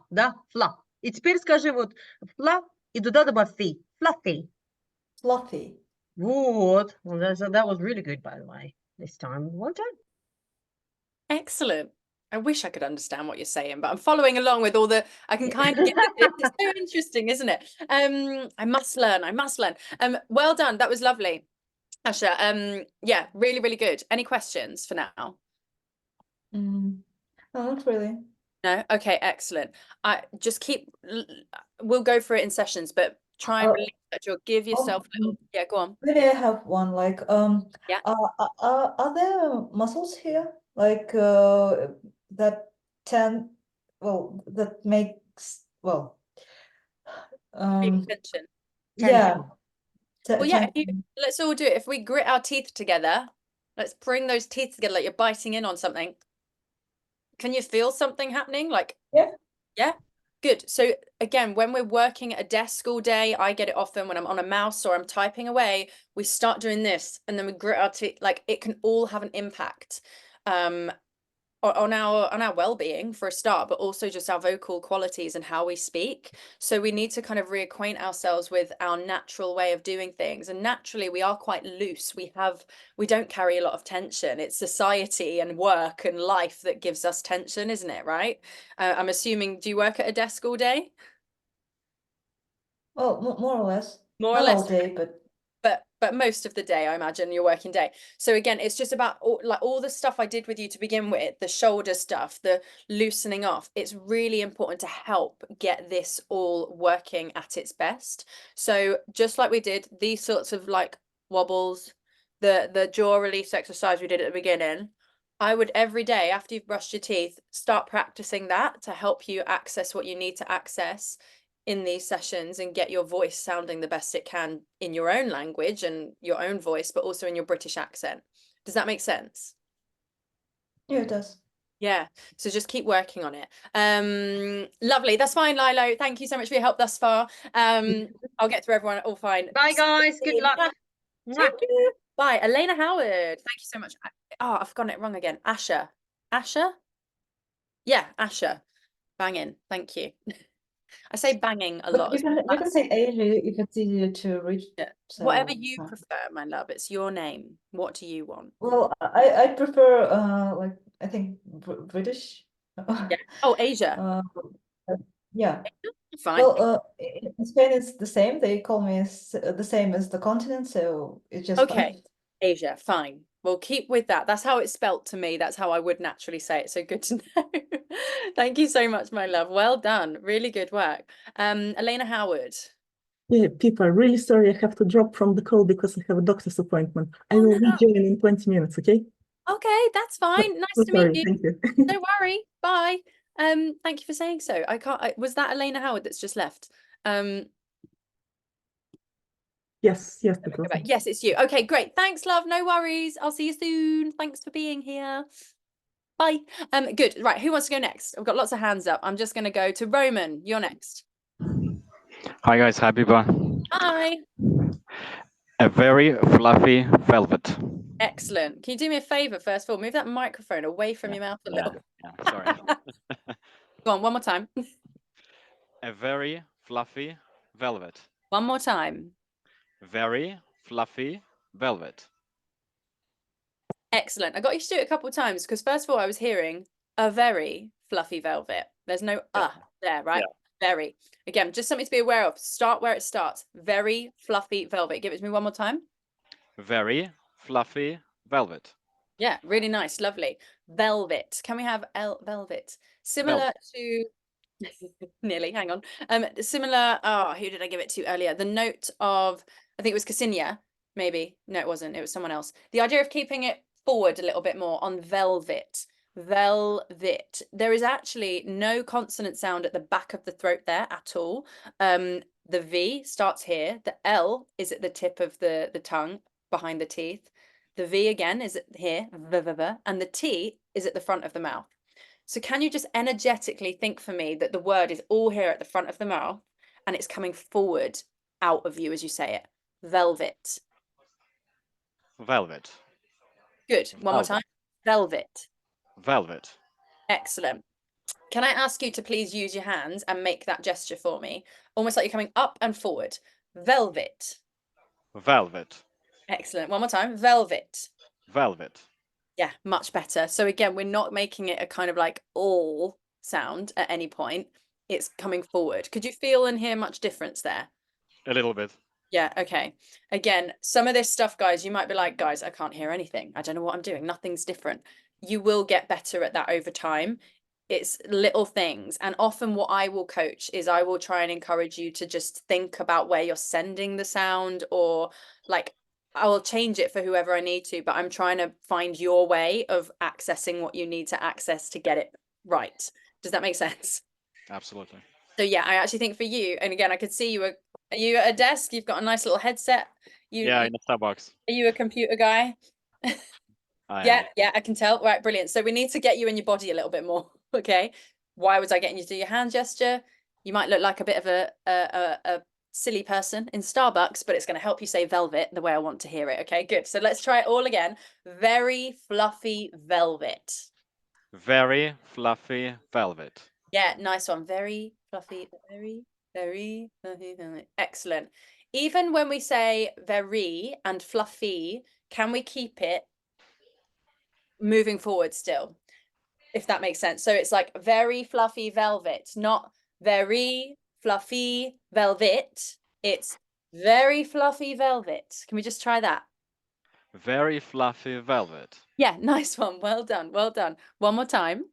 Да, фла. И теперь скажи вот фла, и туда добавь фи. Fluffy. Fluffy. Вот. Well, that was really good, by the way, this time. Well done. Excellent. I wish I could understand what you're saying, but I'm following along with all the, I can kind of get it. It's so interesting, isn't it? I must learn. Well done. That was lovely, Asha. Yeah, really, really good. Any questions for now? No, not really. No? Okay, excellent. We'll go through it in sessions, but try and release that jaw. Give yourself a little, yeah, go on. Maybe I have one, like, Yeah. are there muscles here, like, that makes, Tension. yeah. Well, yeah, let's all do it. If we grit our teeth together, let's bring those teeth together like you're biting in on something. Can you feel something happening? Like, Yeah. Yeah? Good. So again, when we're working at a desk all day, I get it often when I'm on a mouse or I'm typing away, we start doing this and then we grit our teeth. Like it can all have an impact on our well-being for a start, but also just our vocal qualities and how we speak. So we need to kind of reacquaint ourselves with our natural way of doing things. And naturally we are quite loose. We don't carry a lot of tension. It's society and work and life that gives us tension, isn't it? Right? I'm assuming, do you work at a desk all day? Well, more or less. More or Not less. all day, but But most of the day, I imagine, your working day. So again, it's just about all the stuff I did with you to begin with, the shoulder stuff, the loosening off. It's really important to help get this all working at its best. So just like we did these sorts of like wobbles, the jaw release exercise we did at the beginning, I would every day after you've brushed your teeth, start practicing that to help you access what you need to access in these sessions and get your voice sounding the best it can in your own language and your own voice, but also in your British accent. Does that make sense? yeah, it does. Yeah, so just keep working on it. Lovely, that's fine, Lilo. Thank you so much for your help thus far. I'll get through everyone all fine. Bye, guys. Good luck. Mwah. Thank you. Bye, Elena Howard. Thank you so much. Oh, I've gotten it wrong again. Asher. Asher? Yeah, Asher. Banging. Thank you. I say banging a lot. You can say Asia if it's easier to reach. Yeah. So, Whatever you prefer, my love. It's your name. What do you want? Well, I prefer like I think British. Yeah. Oh, Asia. Yeah. Fine. Well, in Spain it's the same. They call me the same as the continent, so it's just Okay. fine. Asia. Fine. We'll keep with that. That's how it's spelt to me. That's how I would naturally say it. So good to know. Thank you so much, my love. Well done. Really good work. Elena Howard. Yeah, Pippa, really sorry I have to drop from the call because I have a doctor's appointment. I will rejoin in 20 minutes, okay? Okay, that's fine. Nice So to sorry, meet you. thank you. Don't worry. Bye. Thank you for saying so. Was that Elena Howard that's just left? Yes, that was me. Yes, it's you. Okay, great. Thanks, love. No worries. I'll see you soon. Thanks for being here. Bye. Good. Right. Who wants to go next? I've got lots of hands up. I'm just going to go to Roman. You're next. Hi guys, hi Pippa. Hi. A very fluffy velvet. Excellent. Can you do me a favor first of all? Move that microphone away from your mouth a little. Sorry. Go on, one more time. A very fluffy velvet. One more time. Very fluffy velvet. Excellent. I got you to do it a couple of times because first of all, I was hearing a very fluffy velvet. There's no there, right? Yeah. Very. Again, just something to be aware of. Start where it starts. Very fluffy velvet. Give it to me one more time. Very fluffy velvet. Yeah, really nice. Lovely. Velvet. Can we have velvet? Similar to nearly, hang on. Similar, who did I give it to earlier? The note of, I think it was Ksenia, maybe. No, it wasn't. It was someone else. The idea of keeping it forward a little bit more on velvet. Velvet. There is actually no consonant sound at the back of the throat there at all. The V starts here. The L is at the tip of the tongue behind the teeth. The V again is here, and the T is at the front of the mouth. So can you just energetically think for me that the word is all here at the front of the mouth and it's coming forward out of you as you say it? Velvet. Velvet. Good. One more time. Velvet. Velvet. Excellent. Can I ask you to please use your hands and make that gesture for me? Almost like you're coming up and forward. Velvet. Velvet. Excellent. One more time. Velvet. Velvet. Yeah, much better. So again, we're not making it a kind of like all sound at any point. It's coming forward. Could you feel and hear much difference there? A little bit. Yeah, okay. Again, some of this stuff, guys, you might be like, guys, I can't hear anything. I don't know what I'm doing. Nothing's different. You will get better at that over time. It's little things. And often what I will coach is I will try and encourage you to just think about where you're sending the sound, or like I will change it for whoever I need to, but I'm trying to find your way of accessing what you need to access to get it right. Does that make sense? Absolutely. So yeah, I actually think for you, and again, I could see you are you at a desk? You've got a nice little headset. In a Starbucks. Are you a computer guy? Yeah, I can tell. Right, brilliant. So we need to get you in your body a little bit more. Okay. Why was I getting you to do your hand gesture? You might look like a bit of a silly person in Starbucks, but it's going to help you say velvet the way I want to hear it. Okay, good. So let's try it all again. Very fluffy velvet. Very fluffy velvet. Yeah, nice one. Very fluffy, very fluffy velvet. Excellent. Even when we say very and fluffy, can we keep it moving forward still? If that makes sense. So it's like very fluffy velvet, not very fluffy velvet. It's very fluffy velvet. Can we just try that? Very fluffy velvet. Yeah, nice one. Well done. Well done. One more time.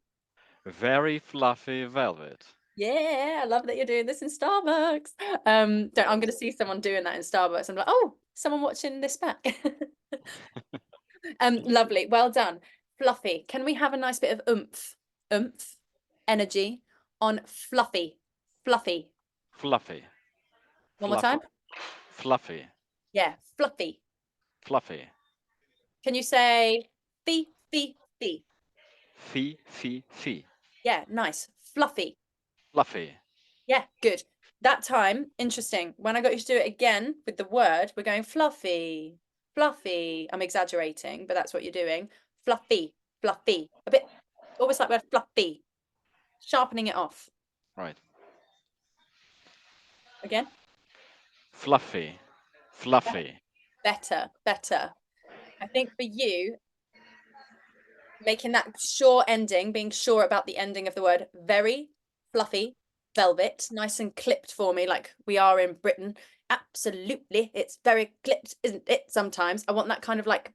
Very fluffy velvet. Yeah, I love that you're doing this in Starbucks. I'm going to see someone doing that in Starbucks. I'm like, oh, someone watching this back. Lovely. Well done. Fluffy. Can we have a nice bit of oomph, energy on fluffy, fluffy? Fluffy. One more time. Fluffy. Yeah, fluffy. Fluffy. Can you say fee, fee, fee? Fee, fee, fee. Yeah, nice. Fluffy. Fluffy. Yeah, good. That time, interesting. When I got you to do it again with the word, we're going fluffy, fluffy. I'm exaggerating, but that's what you're doing. Fluffy, fluffy. A bit, almost like we're fluffy. Sharpening it off. Right. Again. Fluffy. Fluffy. Better, better. I think for you, making that sure ending, being sure about the ending of the word, very fluffy velvet, nice and clipped for me, like we are in Britain. Absolutely, it's very clipped, isn't it? Sometimes I want that kind of like,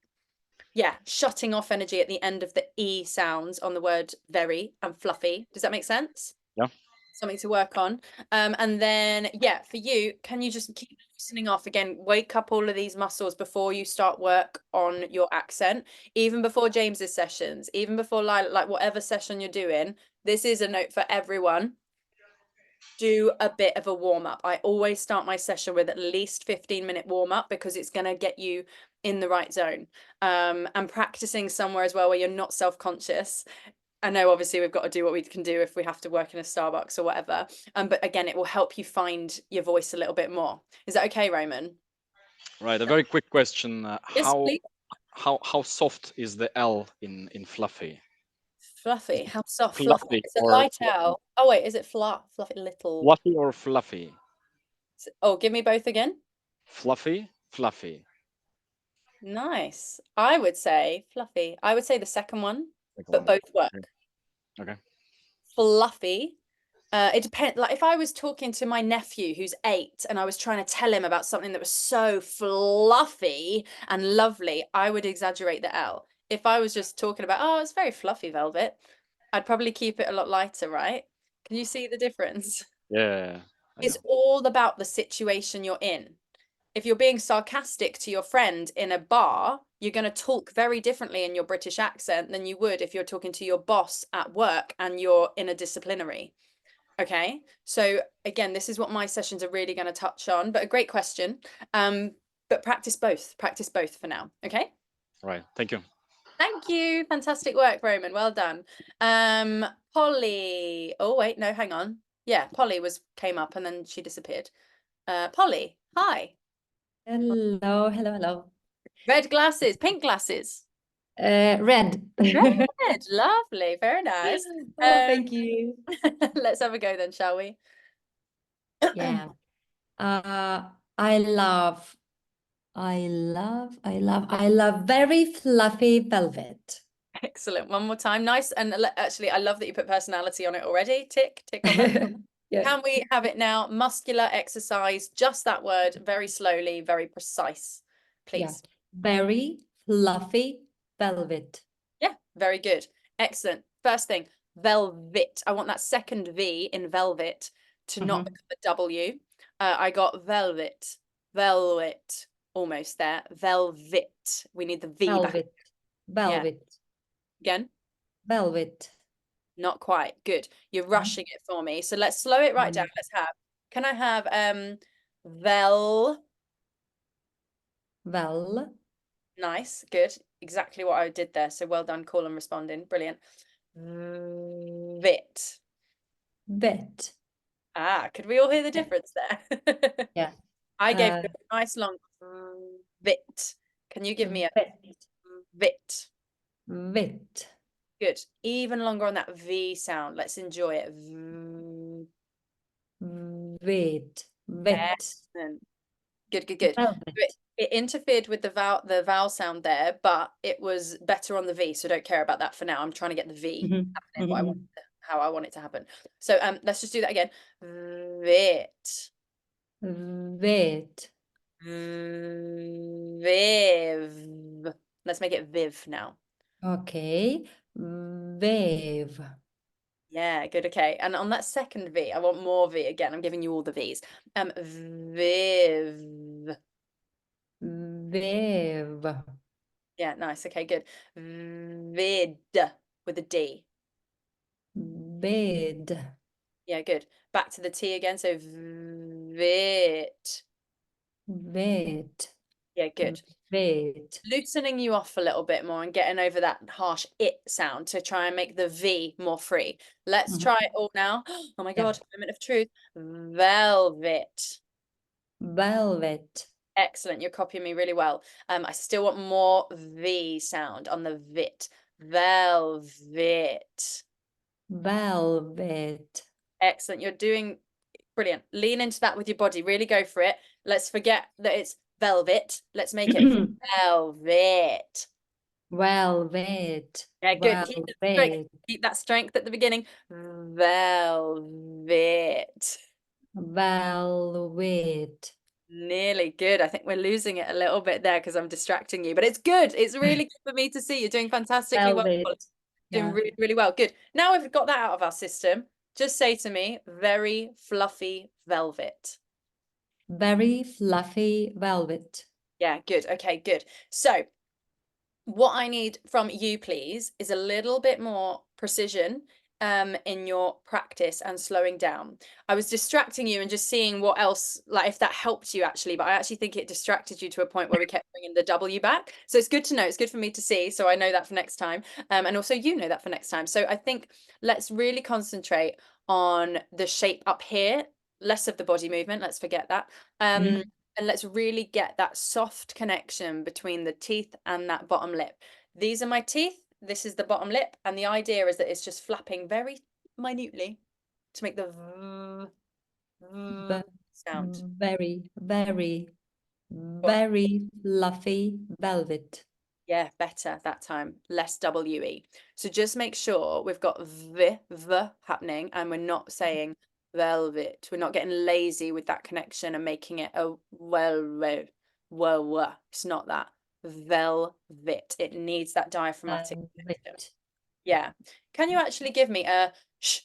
yeah, shutting off energy at the end of the E sounds on the word very and fluffy. Does that make sense? Yeah. Something to work on. And then, yeah, for you, can you just keep loosening off again? Wake up all of these muscles before you start work on your accent, even before James's sessions, even before like whatever session you're doing. This is a note for everyone. Do a bit of a warm up. I always start my session with at least 15-minute warm up because it's going to get you in the right zone. And practicing somewhere as well where you're not self-conscious. I know obviously we've got to do what we can do if we have to work in a Starbucks or whatever. But again, it will help you find your voice a little bit more. Is that okay, Roman? Right. A very quick question. Yes, please. How soft is the L in fluffy? Fluffy. How soft? Fluffy It's a or light L. Oh wait, is it fluffy little? fluffy or fluffy? Oh, give me both again. Fluffy, fluffy. Nice. I would say fluffy. I would say the second one, but both work. Okay. Fluffy. It depends. Like if I was talking to my nephew who's 8 and I was trying to tell him about something that was so fluffy and lovely, I would exaggerate the L. If I was just talking about, oh, it's very fluffy velvet, I'd probably keep it a lot lighter, right? Can you see the difference? Yeah. It's all about the situation you're in. If you're being sarcastic to your friend in a bar, you're going to talk very differently in your British accent than you would if you're talking to your boss at work and you're in a disciplinary. Okay, so again, this is what my sessions are really going to touch on, but a great question. But practice both for now. Okay. Right. Thank you. Thank you. Fantastic work, Roman. Well done. Polly. Oh, wait, no, hang on. Yeah, Polly came up and then she disappeared. Polly, hi. Hello, hello, hello. Red glasses, pink glasses. Red. Red, lovely, very nice. Oh, thank you. Let's have a go then, shall we? Yeah. I love very fluffy velvet. Excellent. One more time. Nice. And actually, I love that you put personality on it already. Tick on that. Yeah. Can we have it now? Muscular exercise, just that word, very slowly, very precise, please. Yeah. Very fluffy velvet. Yeah, very good. Excellent. First thing, velvet. I want that second V in velvet to not become a W. I got velvet, almost there. Velvet. We need the V back. Velvet. Yeah. Again. Velvet. Not quite. Good. You're rushing it for me. So let's slow it right down. Let's have, can I have Well. Nice. Good. Exactly what I did there. So well done, call and responding. Brilliant. Vit. Vet. Could we all hear the difference there? Yeah. I gave it a nice long vit. Can you give me a vit? Vit. Good. Even longer on that V sound. Let's enjoy it. Vit. Vit. Excellent. Good, good, good. Velvet. It interfered with the vowel sound there, but it was better on the V, so don't care about that for now. I'm trying to get the V happening how I want it to happen. So let's just do that again. Vit. Vit. Viv. Let's make it Viv now. Okay. Wave. Yeah, good. Okay. And on that second V, I want more V again. I'm giving you all the V's. Viv. Wave. Yeah, nice. Okay, good. Vid with a D. Bid. Yeah, good. Back to the T again. So vit. Vit. Yeah, good. Vit. Loosening you off a little bit more and getting over that harsh it sound to try and make the V more free. Let's try it all now. Oh my God, moment of truth. Velvet. Velvet. Excellent. You're copying me really well. I still want more V sound on the vit. Velvet. Velvet. Excellent. You're doing brilliant. Lean into that with your body. Really go for it. Let's forget that it's velvet. Let's make it velvet. Velvet. Yeah, good. Velvet. Keep that strength at the beginning. Velvet. Velvet. Nearly good. I think we're losing it a little bit there because I'm distracting you, but it's good. It's really good for me to see. You're doing fantastically well. Doing really, really well. Good. Now we've got that out of our system. Just say to me, very fluffy velvet. Very fluffy velvet. Yeah, good. Okay, good. So what I need from you, please, is a little bit more precision in your practice and slowing down. I was distracting you and just seeing what else, like if that helped you actually, but I actually think it distracted you to a point where we kept bringing the W back. So it's good to know. It's good for me to see. So I know that for next time. And also you know that for next time. So I think let's really concentrate on the shape up here, less of the body movement. Let's forget that. And let's really get that soft connection between the teeth and that bottom lip. These are my teeth. This is the bottom lip. And the idea is that it's just flapping very minutely to make the sound. Very, very, very fluffy velvet. Yeah, better that time. Less W-E. So just make sure we've got v happening and we're not saying velvet. We're not getting lazy with that connection and making it a well. It's not that. Velvet. It needs that diaphragmatic connection. Yeah. Can you actually give me a sh?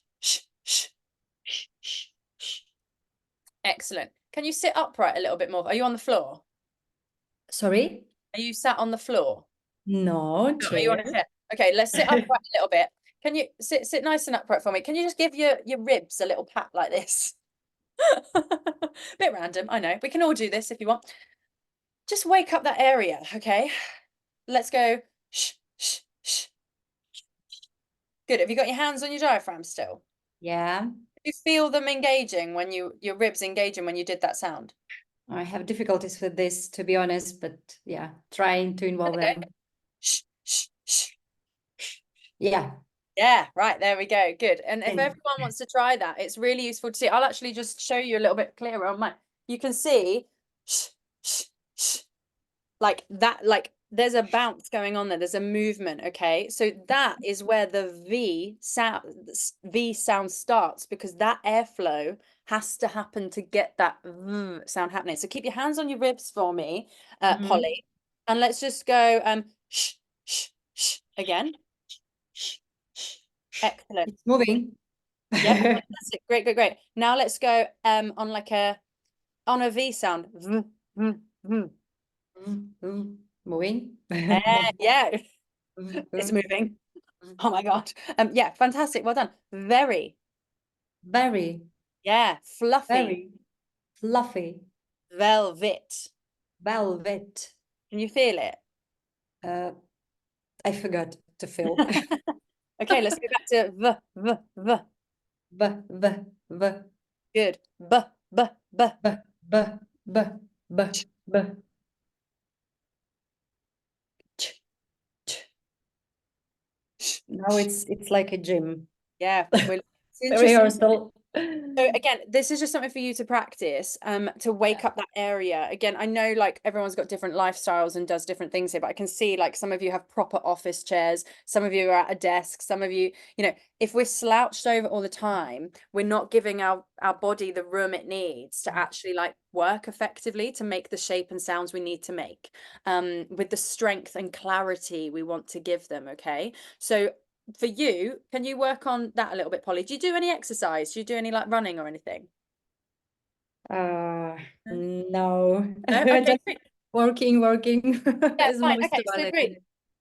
Excellent. Can you sit upright a little bit more? Are you on the floor? Sorry? Are you sat on the floor? No, Are you on a chair. chair? Okay, let's sit upright a little bit. Can you sit nice and upright for me? Can you just give your ribs a little pat like this? Bit random, I know. We can all do this if you want. Just wake up that area, okay? Let's go. Shh. Good. Have you got your hands on your diaphragm still? Yeah. Do you feel them engaging when your ribs engaging when you did that sound? I have difficulties with this, to be honest, but yeah, trying to involve them. Shh. Yeah. Yeah, right, there we go. Good. And if everyone wants to try that, it's really useful to see. I'll actually just show you a little bit clearer on mine. You can see like that, like there's a bounce going on there. There's a movement, okay? So that is where the V sound starts because that airflow has to happen to get that sound happening. So keep your hands on your ribs for me, Polly. And let's just go again. Excellent. It's moving. Yeah, fantastic. Great. Now let's go on a V sound. Moving. Yeah. It's moving. Oh my God. Yeah, fantastic. Well done. Very. Yeah, fluffy. Very fluffy. Velvet. Can you feel it? I forgot to feel. Okay, let's go back to v. Good. B, b, b. B, b, b, b, b. Ch, ch, sh. Now it's like a gym. Yeah, it's interesting. Rehearsal. So again, this is just something for you to practice, to wake up that area. Again, I know like everyone's got different lifestyles and does different things here, but I can see like some of you have proper office chairs, some of you are at a desk, some of you, you know, if we're slouched over all the time, we're not giving our body the room it needs to actually like work effectively to make the shape and sounds we need to make, with the strength and clarity we want to give them. Okay, so for you, can you work on that a little bit, Polly? Do you do any exercise? Do you do any like running or anything? No. No? Okay, Just great. working. Yeah, Is fine. most Okay, so valid. great.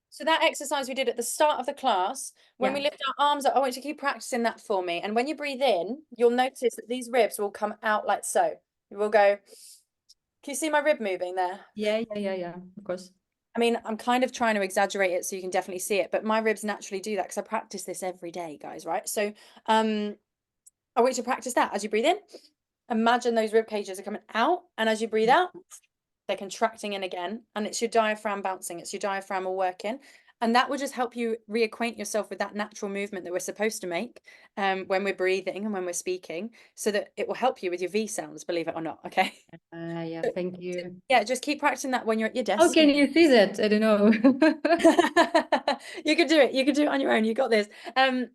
So that exercise we did at the start of the class, when we Yeah. lift our arms up, I want you to keep practicing that for me. And when you breathe in, you'll notice that these ribs will come out like so. You will go, can you see my rib moving there? Yeah, of course. I mean, I'm kind of trying to exaggerate it so you can definitely see it, but my ribs naturally do that because I practice this every day, guys, right? So I want you to practice that as you breathe in. Imagine those rib cages are coming out, and as you breathe out, they're contracting in again, and it's your diaphragm bouncing, it's your diaphragm all working. And that will just help you reacquaint yourself with that natural movement that we're supposed to make when we're breathing and when we're speaking, so that it will help you with your V sounds, believe it or not. Okay. Yeah, thank you. Yeah, just keep practicing that when you're at your desk. How can you see that? I don't know. You can do it. You can do it on your own. You got this. And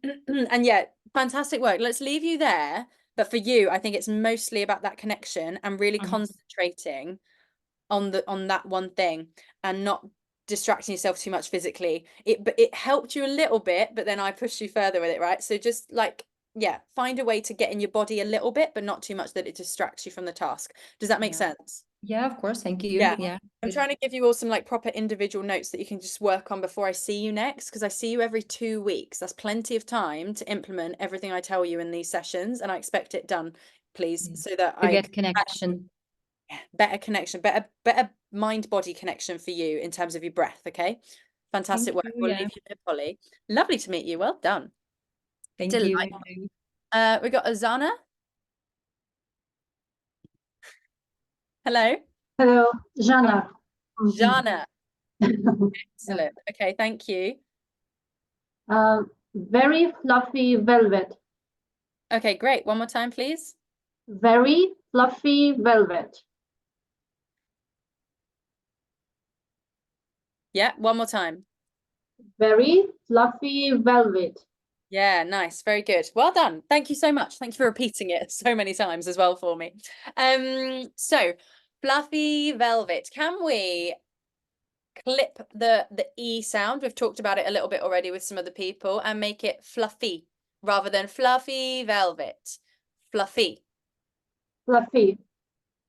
yeah, fantastic work. Let's leave you there. But for you, I think it's mostly about that connection and really concentrating on that one thing and not distracting yourself too much physically. It helped you a little bit, but then I pushed you further with it, right? So just like, yeah, find a way to get in your body a little bit, but not too much that it distracts you from the task. Does that make sense? Yeah, of course. Thank you. Yeah. I'm trying to give you all some like proper individual notes that you can just work on before I see you next, because I see you every 2 weeks. That's plenty of time to implement everything I tell you in these sessions, and I expect it done, please, so that To I get connection. better connection, better mind-body connection for you in terms of your breath. Okay, fantastic work. We'll leave you there, Polly. Lovely to meet you. Well done. Thank you. We got Azana. Hello. Hello, Jana. Jana. Excellent. Okay, thank you. Very fluffy velvet. Okay, great. One more time, please. Very fluffy velvet. Yeah, one more time. Very fluffy velvet. Yeah, nice. Very good. Well done. Thank you so much. Thank you for repeating it so many times as well for me. So fluffy velvet. Can we clip the E sound? We've talked about it a little bit already with some other people, and make it fluffy rather than fluffy velvet. Fluffy. Fluffy.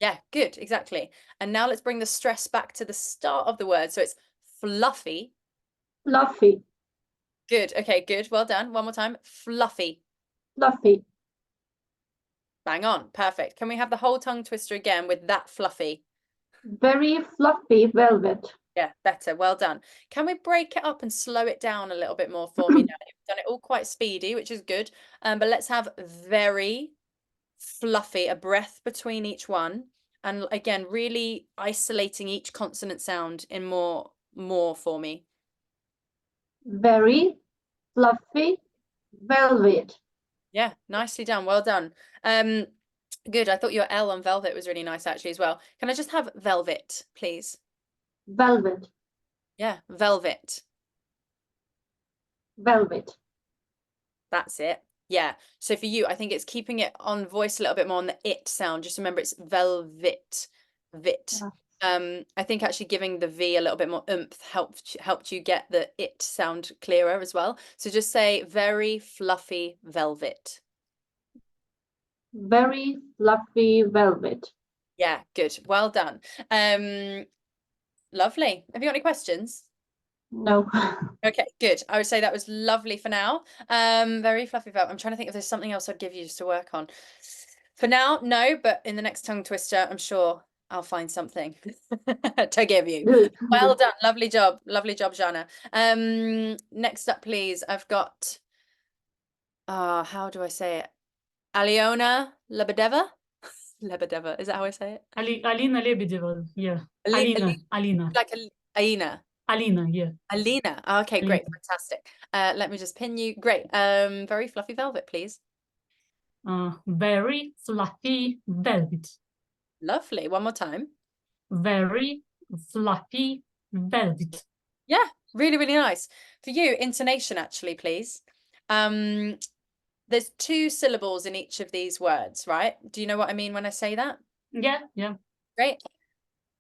Yeah, good. Exactly. And now let's bring the stress back to the start of the word. So it's fluffy. Fluffy. Good. Okay, good. Well done. One more time. Fluffy. Fluffy. Bang on. Perfect. Can we have the whole tongue twister again with that fluffy? Very fluffy velvet. Yeah, better. Well done. Can we break it up and slow it down a little bit more for me now? You've done it all quite speedy, which is good. But let's have very fluffy, a breath between each one. And again, really isolating each consonant sound in more for me. Very fluffy velvet. Yeah, nicely done. Well done. Good. I thought your L on velvet was really nice actually as well. Can I just have velvet, please? Velvet. Yeah, velvet. Velvet. That's it. Yeah. So for you, I think it's keeping it on voice a little bit more on the it sound. Just remember it's velvet. Vit. I think actually giving the V a little bit more oomph helped you get the it sound clearer as well. So just say very fluffy velvet. Very fluffy velvet. Yeah, good. Well done. Lovely. Have you got any questions? No. Okay, good. I would say that was lovely for now. Very fluffy velvet. I'm trying to think if there's something else I'd give you just to work on. For now, no, but in the next tongue twister, I'm sure I'll find something to give you. Well done. Lovely job. Lovely job, Jana. Next up, please. I've got, how do I say it? Aliona Lebedeva? Lebedeva, is that how I say it? Alina Lebedeva, yeah. Alina. Like Aina. Alina, yeah. Alina. Oh, okay, great, Alina. fantastic. Let me just pin you. Great. Very fluffy velvet, please. Very fluffy velvet. Lovely. One more time. Very fluffy velvet. Yeah, really, really nice. For you, intonation actually, please. There's 2 syllables in each of these words, right? Do you know what I mean when I say that? Yeah, yeah. Great.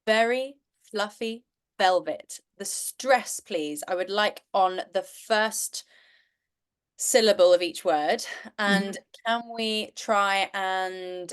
Very fluffy velvet. The stress, please, I would like on the first syllable of each word. And can we try and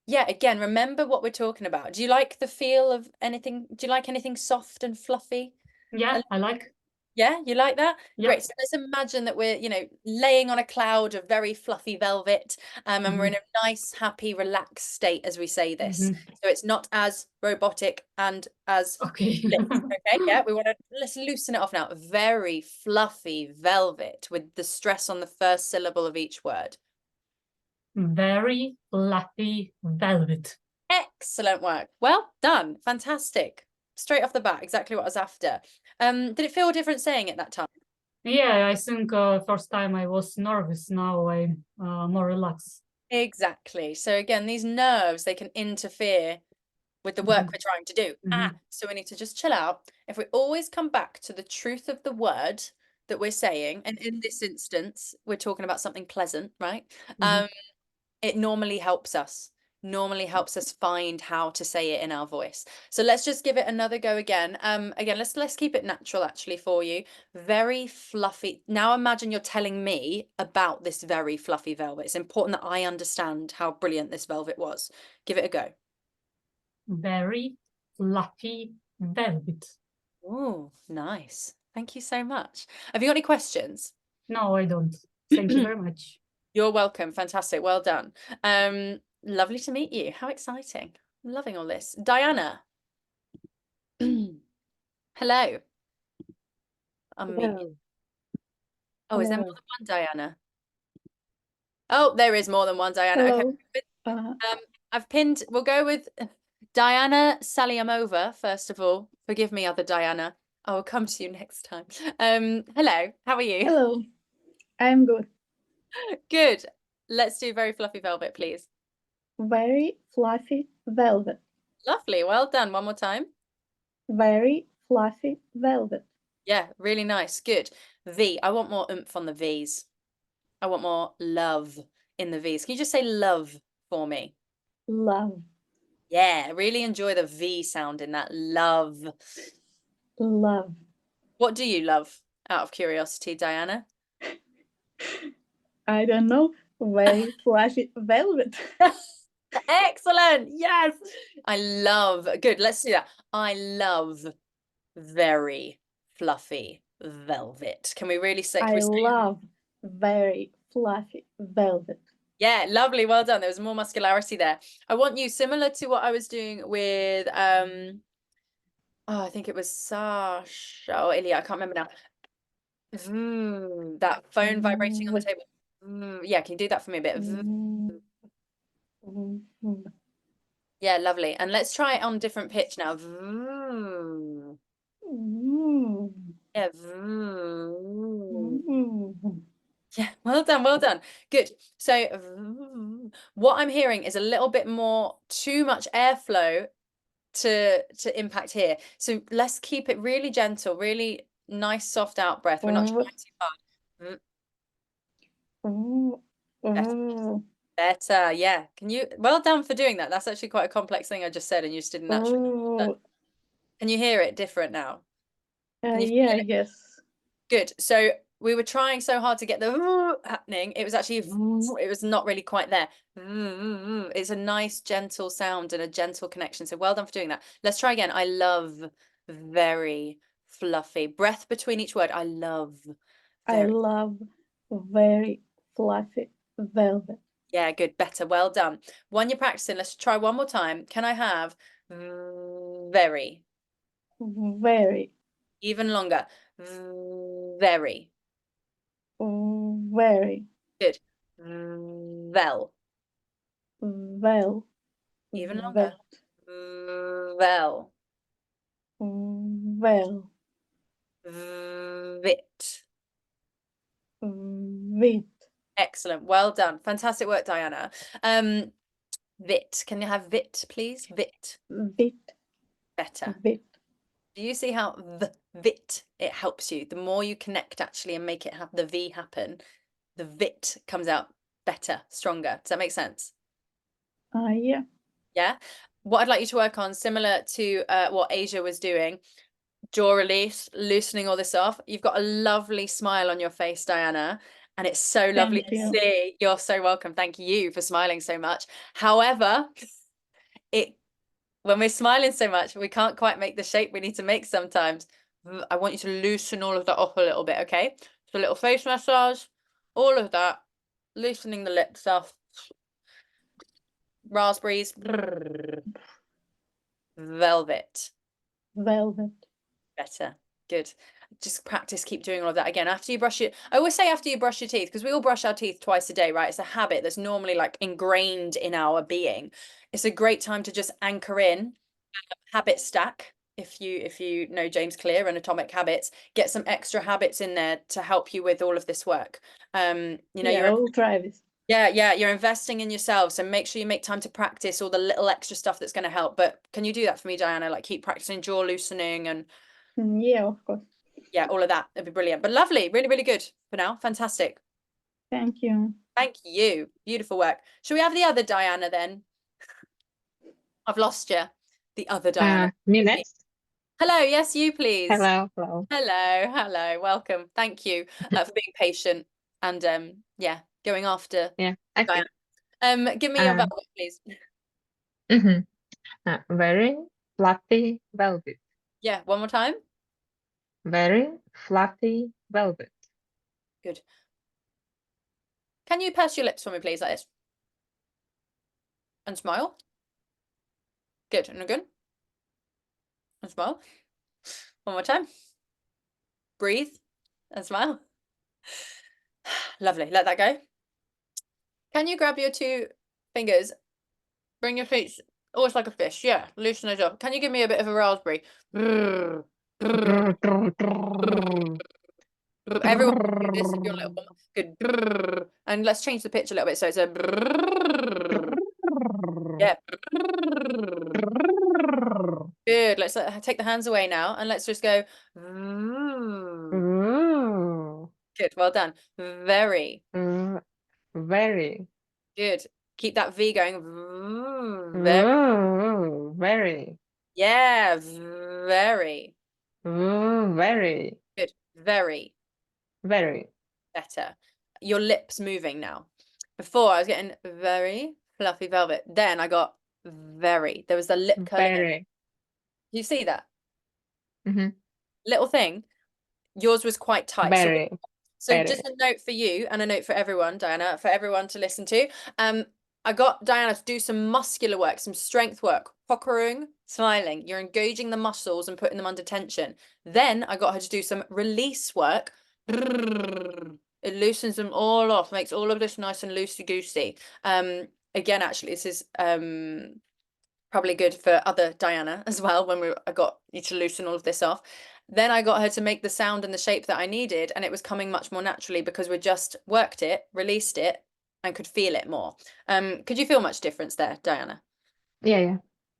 yeah, again, remember what we're talking about. Do you like the feel of anything? Do you like anything soft and fluffy? Yeah, I like. Yeah, you like that? Yeah. Great. So let's imagine that we're, laying on a cloud of very fluffy velvet, and we're in a nice, happy, relaxed state as we say this. So it's not as robotic and as Okay. okay, yeah, let's loosen it off now. Very fluffy velvet with the stress on the first syllable of each word. Very fluffy velvet. Excellent work. Well done. Fantastic. Straight off the bat, exactly what I was after. Did it feel different saying it that time? Yeah, I think first time I was nervous. Now I'm more relaxed. Exactly. So again, these nerves, they can interfere with the work we're trying to do. So we need to just chill out. If we always come back to the truth of the word that we're saying, and in this instance, we're talking about something pleasant, right? It normally helps us find how to say it in our voice. So let's just give it another go again. Again, let's keep it natural actually for you. Very fluffy. Now imagine you're telling me about this very fluffy velvet. It's important that I understand how brilliant this velvet was. Give it a go. Very fluffy velvet. Oh, nice. Thank you so much. Have you got any questions? No, I don't. Thank you very much. You're welcome. Fantastic. Well done. Lovely to meet you. How exciting. I'm loving all this. Diana. Hello. Hello. Oh, is there more than one Diana? Oh, there is more than one Diana. Hello. Okay. I've pinned, we'll go with Diana Saliamova, first of all. Forgive me, other Diana. I will come to you next time. Hello, how are you? Hello. I'm good. Good. Let's do very fluffy velvet, please. Very fluffy velvet. Lovely. Well done. One more time. Very fluffy velvet. Yeah, really nice. Good. V. I want more oomph on the V's. I want more love in the V's. Can you just say love for me? Love. Yeah, really enjoy the V sound in that. Love. Love. What do you love, out of curiosity, Diana? I don't know. Very fluffy velvet. Excellent. Yes. I love. Good. Let's do that. I love very fluffy velvet. Can we really say? I love very fluffy velvet. Yeah, lovely. Well done. There was more muscularity there. I want you, similar to what I was doing with I think it was Sasha or Ilya, I can't remember now. That phone vibrating on the table. Yeah, can you do that for me a bit? Yeah, lovely. And let's try it on different pitch now. Yeah. Yeah, well done, well done. Good. So what I'm hearing is a little bit more, too much airflow to impact here. So let's keep it really gentle, really nice, soft out breath. We're not trying too hard. Better, yeah. Can you, well done for doing that. That's actually quite a complex thing I just said and you just didn't naturally. Can you hear it different now? Yeah, I guess. Good. So we were trying so hard to get the happening. It was actually, it was not really quite there. It's a nice, gentle sound and a gentle connection. So well done for doing that. Let's try again. I love very fluffy. Breath between each word. I love. I love very fluffy velvet. Yeah, good. Better. Well done. When you're practicing, let's try one more time. Can I have very? Very. Even longer. Very. Very. Good. Vel. Vel. Even longer. Vel. Vel. Vit. Vit. Excellent. Well done. Fantastic work, Diana. Vit. Can you have vit, please? Vit. Vit. Better. Vit. Do you see how the vit it helps you? The more you connect actually and make it have the V happen, the vit comes out better, stronger. Does that make sense? Yeah. Yeah. What I'd like you to work on, similar to what Asia was doing, jaw release, loosening all this off. You've got a lovely smile on your face, Diana, and it's so lovely to you. see. You're so welcome. Thank you for smiling so much. However, when we're smiling so much, we can't quite make the shape we need to make sometimes. I want you to loosen all of that off a little bit, okay? So a little face massage, all of that, loosening the lips off. Raspberries. Velvet. Velvet. Better. Good. Just practice, keep doing all of that again. After you brush your, I always say after you brush your teeth, because we all brush our teeth twice a day, right? It's a habit that's normally like ingrained in our being. It's a great time to just anchor in habit stack. If you know James Clear and Atomic Habits, get some extra habits in there to help you with all of this work. You know, Yeah, I'll try this. yeah, you're investing in yourself, so make sure you make time to practice all the little extra stuff that's going to help. But can you do that for me, Diana? Like keep practicing jaw loosening and Yeah, of course. yeah, all of that. It'd be brilliant. But lovely, really, really good for now. Fantastic. Thank you. Thank you. Beautiful work. Should we have the other Diana then? I've lost you. The other Diana. Me next. Hello, yes, you please. Hello. Hello. Welcome. Thank you for being patient and yeah, going after Okay. Diana. Give me your velvet, please. Very fluffy velvet. Yeah, one more time. Very fluffy velvet. Good. Can you purse your lips for me, please, like this? And smile. Good. And again. And smile. One more time. Breathe and smile. Lovely. Let that go. Can you grab your two fingers? Bring your feet almost like a fish. Yeah. Loosen those up. Can you give me a bit of a raspberry? Everyone do this if you're a little good. And let's change the pitch a little bit. So it's a yeah. Good. Let's take the hands away now and let's just go. Good. Well done. Very. Very. Good. Keep that V going. Very. Yeah. Very. Very. Good. Very. Very. Better. Your lips moving now. Before I was getting very fluffy velvet. Then I got very. There was the lip curling. Very. You see that? Little thing. Yours was quite tight. Very. So just a note for you and a note for everyone, Diana, for everyone to listen to. I got Diana to do some muscular work, some strength work, puckering, smiling. You're engaging the muscles and putting them under tension. Then I got her to do some release work. It loosens them all off, makes all of this nice and loosey-goosey. Again, actually, this is probably good for other Diana as well, when I got you to loosen all of this off. Then I got her to make the sound and the shape that I needed, and it was coming much more naturally because we just worked it, released it, and could feel it more. Could you feel much difference there, Diana? Yeah.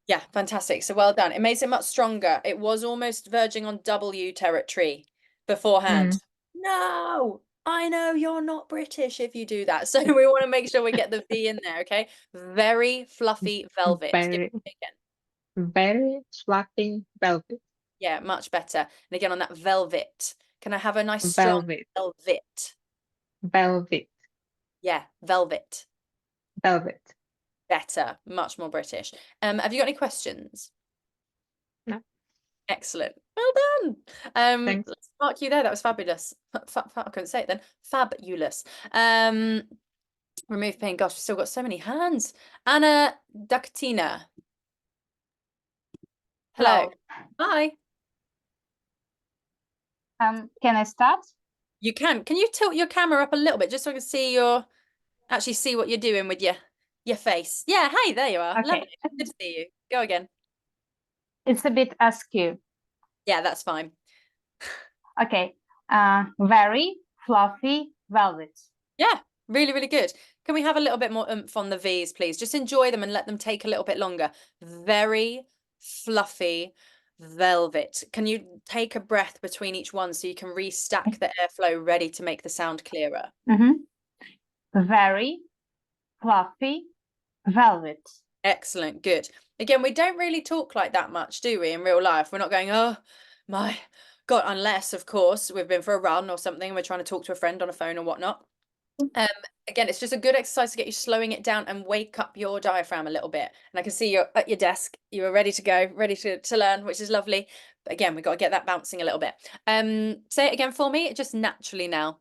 Yeah, fantastic. So well done. It makes it much stronger. It was almost verging on W territory beforehand. No, I know you're not British if you do that. So we want to make sure we get the V in there, okay? Very fluffy velvet. Very fluffy velvet. Yeah, much better. And again on that velvet. Can I have a nice strong velvet? Velvet. Yeah, velvet. Velvet. Better, much more British. Have you got any questions? No. Excellent. Well done. Thanks. Let's mark you there. That was fabulous. I couldn't say it then. Fabulous. Remove pain. Gosh, we've still got so many hands. Anna Daktina. Hello. Hi. Can I start? You can. Can you tilt your camera up a little bit just so I can see your actually see what you're doing with your face. Yeah, hey, there you are. Okay. Lovely. Good to see you. Go again. It's a bit askew. Yeah, that's fine. Okay. Very fluffy velvet. Yeah, really, really good. Can we have a little bit more oomph on the V's, please? Just enjoy them and let them take a little bit longer. Very fluffy velvet. Can you take a breath between each one so you can restack the airflow ready to make the sound clearer? Very fluffy velvet. Excellent, good. Again, we don't really talk like that much, do we, in real life? We're not going, oh my God, unless, of course, we've been for a run or something and we're trying to talk to a friend on a phone or whatnot. Again, it's just a good exercise to get you slowing it down and wake up your diaphragm a little bit. And I can see you're at your desk, you are ready to go, ready to learn, which is lovely. But again, we've got to get that bouncing a little bit. Say it again for me, just naturally now.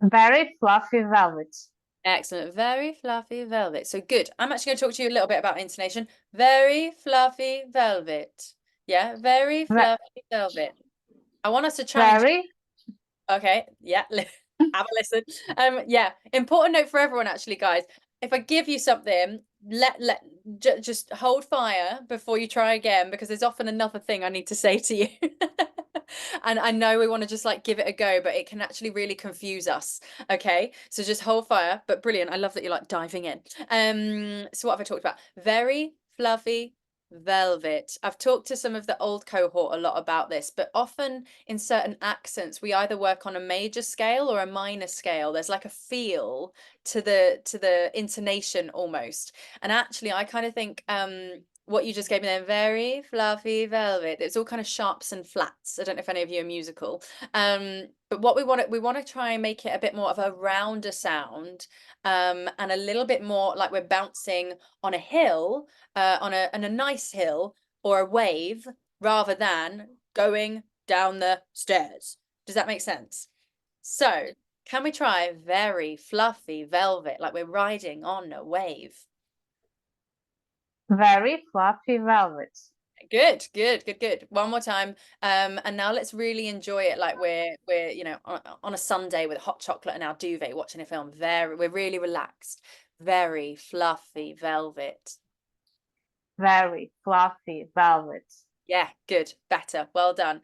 Very fluffy velvet. Excellent. Very fluffy velvet. So good. I'm actually going to talk to you a little bit about intonation. Very fluffy velvet. Yeah, very fluffy velvet. I want us to try. Very. Okay. Yeah. Have a listen. Yeah. Important note for everyone, actually, guys. If I give you something, just hold fire before you try again, because there's often another thing I need to say to you. And I know we want to just like give it a go, but it can actually really confuse us. Okay, so just hold fire. But brilliant. I love that you're like diving in. So what have I talked about? Very fluffy velvet. I've talked to some of the old cohort a lot about this, but often in certain accents we either work on a major scale or a minor scale. There's like a feel to the intonation almost. And actually I kind of think what you just gave me there, very fluffy velvet, it's all kind of sharps and flats. I don't know if any of you are musical, but what we want to try and make it a bit more of a rounder sound, and a little bit more like we're bouncing on a hill, on a nice hill or a wave, rather than going down the stairs. Does that make sense? So can we try very fluffy velvet, like we're riding on a wave? Very fluffy velvet. Good. One more time. And now let's really enjoy it like we're you know, on a Sunday with hot chocolate and our duvet watching a film. We're really relaxed. Very fluffy velvet. Very fluffy velvet. Yeah, good. Better. Well done.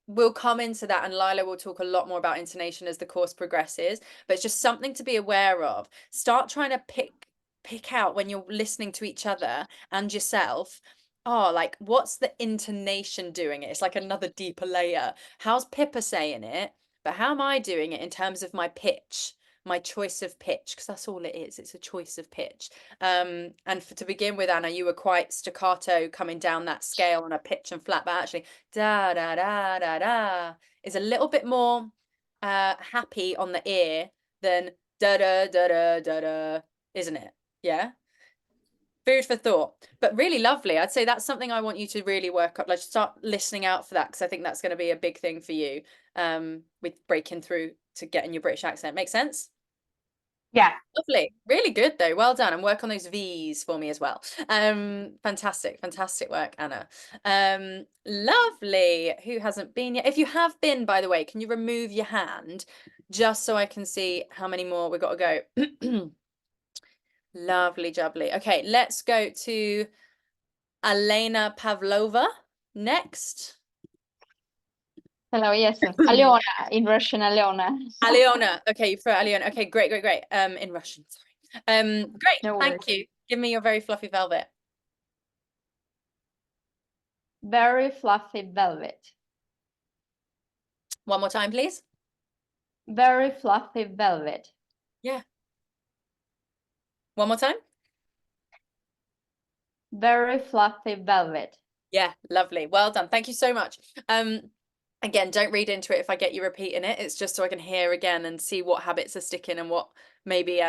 We'll come into that, and Lila will talk a lot more about intonation as the course progresses, but it's just something to be aware of. Start trying to pick out when you're listening to each other and yourself, oh, like what's the intonation doing it? It's like another deeper layer. How's Pippa saying it? But how am I doing it in terms of my pitch, my choice of pitch? Because that's all it is. It's a choice of pitch. And to begin with, Anna, you were quite staccato coming down that scale on a pitch and flat, but actually da da da da da is a little bit more happy on the ear than da da da da da da, isn't it? Yeah. Food for thought, but really lovely. I'd say that's something I want you to really work up. Like start listening out for that, because I think that's going to be a big thing for you with breaking through to getting your British accent. Make sense? Yeah. Lovely. Really good though. Well done. And work on those V's for me as well. Fantastic work, Anna. Lovely. Who hasn't been yet? If you have been, by the way, can you remove your hand just so I can see how many more we've got to go? Lovely jubbly. Okay, let's go to Elena Pavlova next. Hello, yes, Aliona, in Russian, Aliona. Aliona. Okay, you throw Aliona. Okay, great. In Russian, sorry. Great, No thank worries. you. Give me your very fluffy velvet. Very fluffy velvet. One more time, please. Very fluffy velvet. Yeah. One more time. Very fluffy velvet. Yeah, lovely. Well done. Thank you so much. Again, don't read into it if I get you repeating it. It's just so I can hear again and see what habits are sticking and what maybe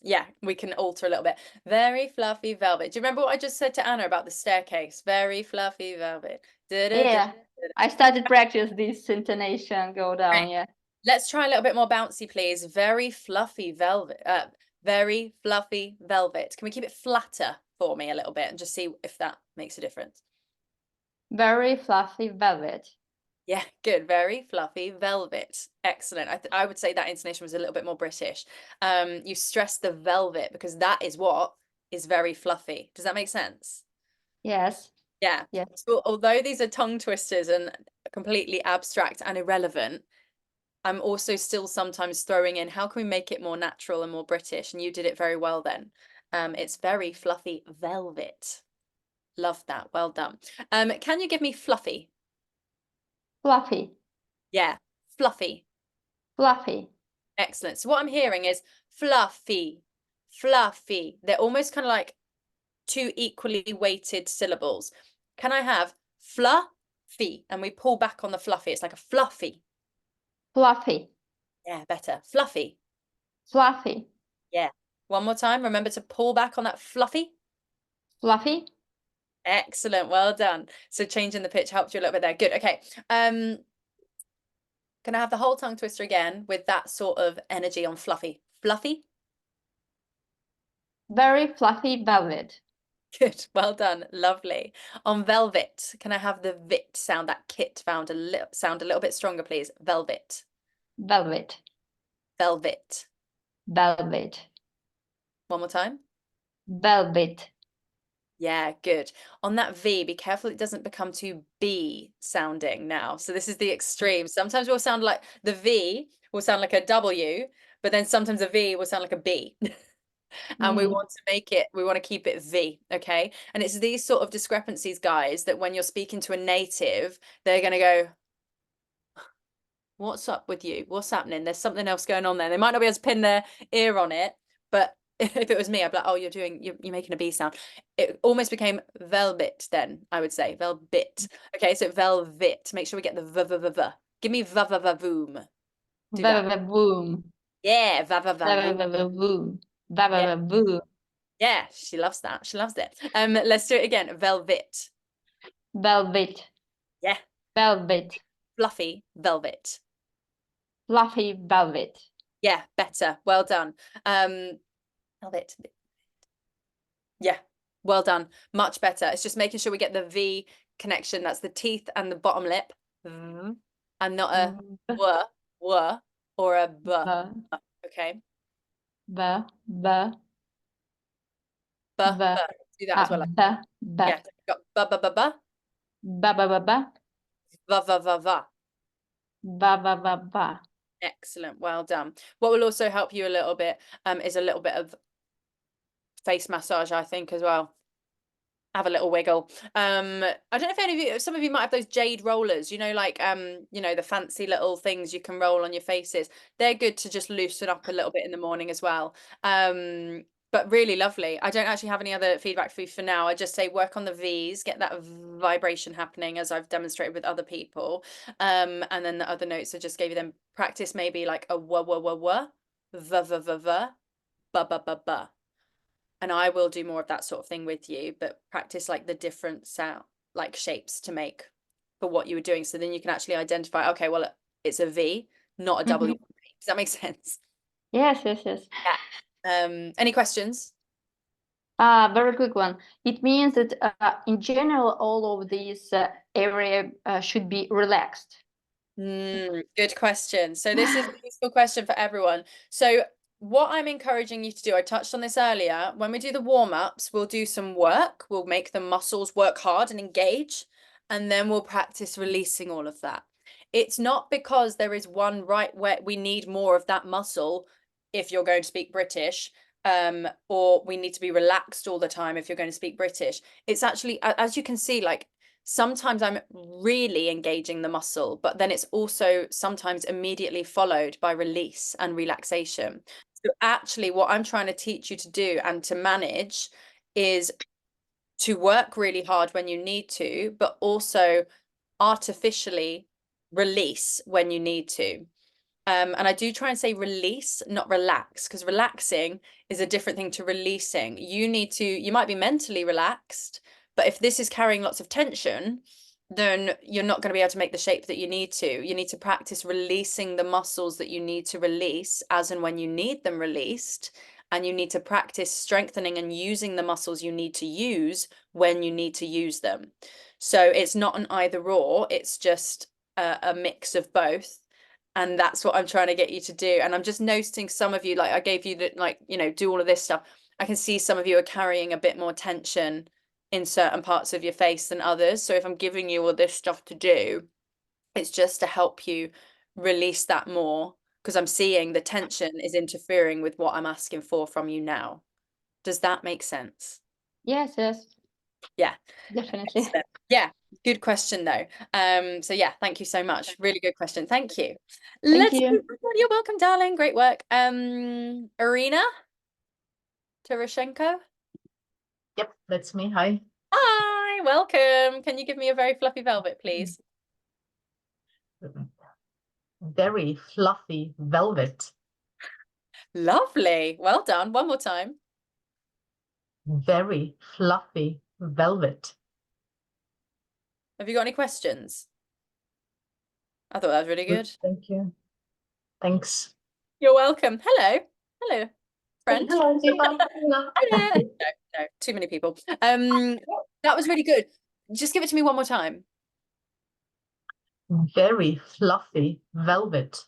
yeah, we can alter a little bit. Very fluffy velvet. Do you remember what I just said to Anna about the staircase? Very fluffy velvet. Yeah, I started practice this intonation go down. Right. Yeah. Let's try a little bit more bouncy, please. Very fluffy velvet. Very fluffy velvet. Can we keep it flatter for me a little bit and just see if that makes a difference? Very fluffy velvet. Yeah, good. Very fluffy velvet. Excellent. I would say that intonation was a little bit more British. You stressed the velvet because that is what is very fluffy. Does that make sense? Yes. Yeah. Yes. So although these are tongue twisters and completely abstract and irrelevant, I'm also still sometimes throwing in how can we make it more natural and more British? And you did it very well then. It's very fluffy velvet. Love that. Well done. Can you give me fluffy? Fluffy. Yeah, fluffy. Fluffy. Excellent. So what I'm hearing is fluffy, fluffy. They're almost kind of like two equally weighted syllables. Can I have fluffy? And we pull back on the fluffy. It's like a fluffy. Fluffy. Yeah, better. Fluffy. Fluffy. Yeah. One more time. Remember to pull back on that fluffy. Fluffy. Excellent. Well done. So changing the pitch helped you a little bit there. Good. Okay. Can I have the whole tongue twister again with that sort of energy on fluffy? Fluffy? Very fluffy velvet. Good. Well done. Lovely. On velvet, can I have the vit sound, that kit sound a little bit stronger, please? Velvet. Velvet. Velvet. Velvet. One more time. Velvet. Yeah, good. On that V, be careful it doesn't become too B sounding now. So this is the extreme. Sometimes we'll sound like the V will sound like a W, but then sometimes a V will sound like a B. And we want to make it, we want to keep it V, okay? And it's these sort of discrepancies, guys, that when you're speaking to a native, they're going to go, what's up with you? What's happening? There's something else going on there. They might not be able to pin their ear on it, but if it was me, I'd be like, oh, you're making a B sound. It almost became velvet then, I would say. Velvet. Okay, so velvet. Make sure we get the v. Give me v-v-v-voom. Do that. V-v-v-voom. Yeah, v-v-v-voom. V-v-v-voom. V-v-v-voom. Yeah, she loves that. She loves it. Let's do it again. Velvet. Velvet. Yeah. Velvet. Fluffy velvet. Fluffy velvet. Yeah, better. Well done. Velvet. Yeah, well done. Much better. It's just making sure we get the V connection. That's the teeth and the bottom lip. And not a w or a b. Okay. B. Do that as well. Yeah, got ba. Va. Excellent. Well done. What will also help you a little bit is a little bit of face massage, I think, as well. Have a little wiggle. I don't know if any of you, some of you might have those jade rollers, you know, like you know, the fancy little things you can roll on your faces. They're good to just loosen up a little bit in the morning as well. But really lovely. I don't actually have any other feedback for you for now. I just say work on the V's, get that vibration happening as I've demonstrated with other people. And then the other notes I just gave you them. Practice maybe like a w, v, ba. And I will do more of that sort of thing with you, but practice like the different sound, like shapes to make for what you were doing. So then you can actually identify, okay, well, it's a V, not a W. Does that make sense? Yes. Yeah. Any questions? Very quick one. It means that in general, all of these area should be relaxed. Good question. So this is a useful question for everyone. So what I'm encouraging you to do, I touched on this earlier, when we do the warm-ups, we'll do some work. We'll make the muscles work hard and engage, and then we'll practice releasing all of that. It's not because there is one right way we need more of that muscle if you're going to speak British, or we need to be relaxed all the time if you're going to speak British. It's actually, as you can see, like sometimes I'm really engaging the muscle, but then it's also sometimes immediately followed by release and relaxation. So actually what I'm trying to teach you to do and to manage is to work really hard when you need to, but also artificially release when you need to. And I do try and say release, not relax, because relaxing is a different thing to releasing. You might be mentally relaxed, but if this is carrying lots of tension, then you're not going to be able to make the shape that you need to. You need to practice releasing the muscles that you need to release as and when you need them released. And you need to practice strengthening and using the muscles you need to use when you need to use them. So it's not an either or, it's just a mix of both. And that's what I'm trying to get you to do. And I'm just noticing some of you, like I gave you the, like, you know, do all of this stuff. I can see some of you are carrying a bit more tension in certain parts of your face than others. So if I'm giving you all this stuff to do, it's just to help you release that more, because I'm seeing the tension is interfering with what I'm asking for from you now. Does that make sense? Yes, yes, Yeah. definitely. Excellent. Yeah, good question though. So yeah, thank you so much. Really good question. Thank you. Thank Let's you. move on. You're welcome, darling. Great work. Irina Terashenko. Yep, that's me. Hi. Hi, welcome. Can you give me a very fluffy velvet, please? Very fluffy velvet. Lovely. Well done. One more time. Very fluffy velvet. Have you got any questions? I thought that was really good. Thank you. Thanks. You're welcome. Hello. Hello, friend. Hello, Pippa. No, too many people. That was really good. Just give it to me one more time. Very fluffy velvet.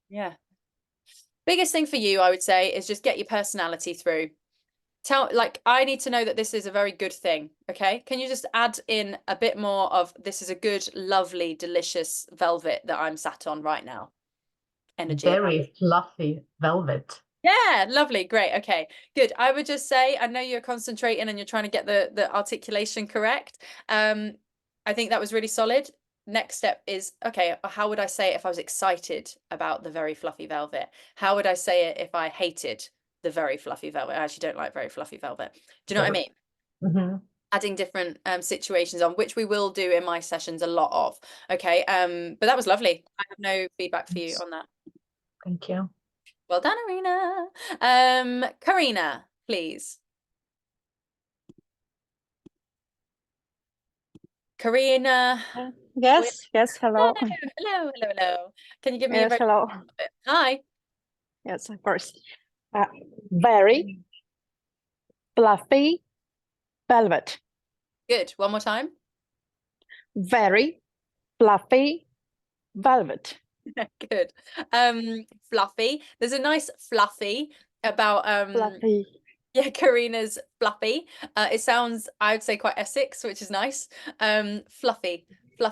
Yeah. Biggest thing for you, I would say, is just get your personality through. Like, I need to know that this is a very good thing. Okay. Can you just add in a bit more of this is a good, lovely, delicious velvet that I'm sat on right now? Energy. Very fluffy velvet. Yeah, lovely, great, okay, good. I would just say, I know you're concentrating and you're trying to get the articulation correct. I think that was really solid. Next step is, okay, how would I say it if I was excited about the very fluffy velvet? How would I say it if I hated the very fluffy velvet? I actually don't like very fluffy velvet. Do you know what I mean? Mm-hmm. Adding different situations on, which we will do in my sessions a lot of. Okay, but that was lovely. I have no feedback for you on that. Thank you. Well done, Irina. Karina, please. Karina. Yes, yes, hello. Hello. Can you give me a Yes, very hello. Hi. Yes, of course. Very fluffy velvet. Good. One more time. Very fluffy velvet. Good. Fluffy. There's a nice fluffy about Fluffy. yeah, Karina's fluffy. It sounds, I would say, quite Essex, which is nice. Fluffy. I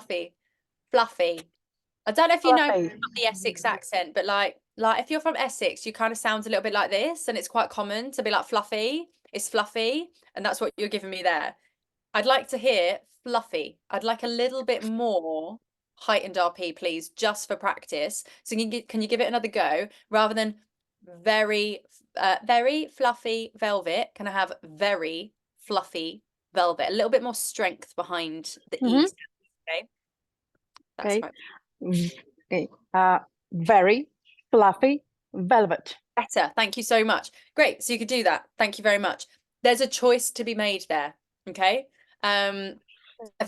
don't know if you know Fluffy. about the Essex accent, but like if you're from Essex, you kind of sound a little bit like this, and it's quite common to be like fluffy. It's fluffy, and that's what you're giving me there. I'd like to hear fluffy. I'd like a little bit more heightened RP, please, just for practice. So can you give it another go rather than very fluffy velvet? Can I have very fluffy velvet? A little bit more strength behind the E. Okay. That's Okay. fine. Okay. Very fluffy velvet. Better. Thank you so much. Great. So you could do that. Thank you very much. There's a choice to be made there. Okay. I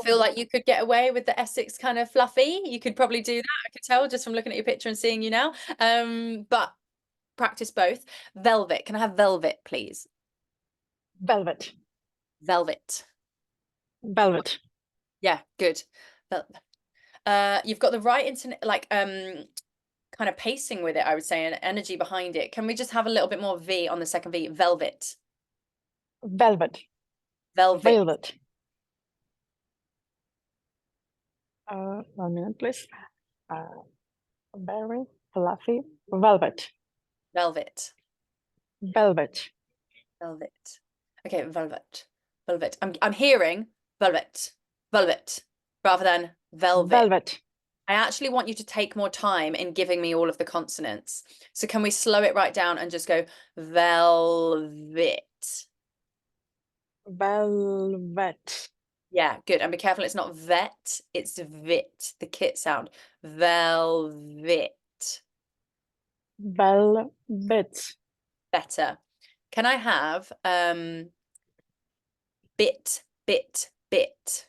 feel like you could get away with the Essex kind of fluffy. You could probably do that. I could tell just from looking at your picture and seeing you now. But practice both. Velvet. Can I have velvet, please? Velvet. Velvet. Velvet. Yeah, good. You've got the right internet, like kind of pacing with it, I would say, and energy behind it. Can we just have a little bit more V on the second V? Velvet. Velvet. Velvet. Velvet. 1 minute, please. Very fluffy velvet. Velvet. Velvet. Velvet. Okay, velvet. Velvet. I'm hearing velvet. Velvet. Rather than velvet. Velvet. I actually want you to take more time in giving me all of the consonants. So can we slow it right down and just go velvet? Velvet. Yeah, good. And be careful, it's not vet, it's vit, the kit sound. Velvet. Velvet. Better. Can I have bit? Bit. Bit.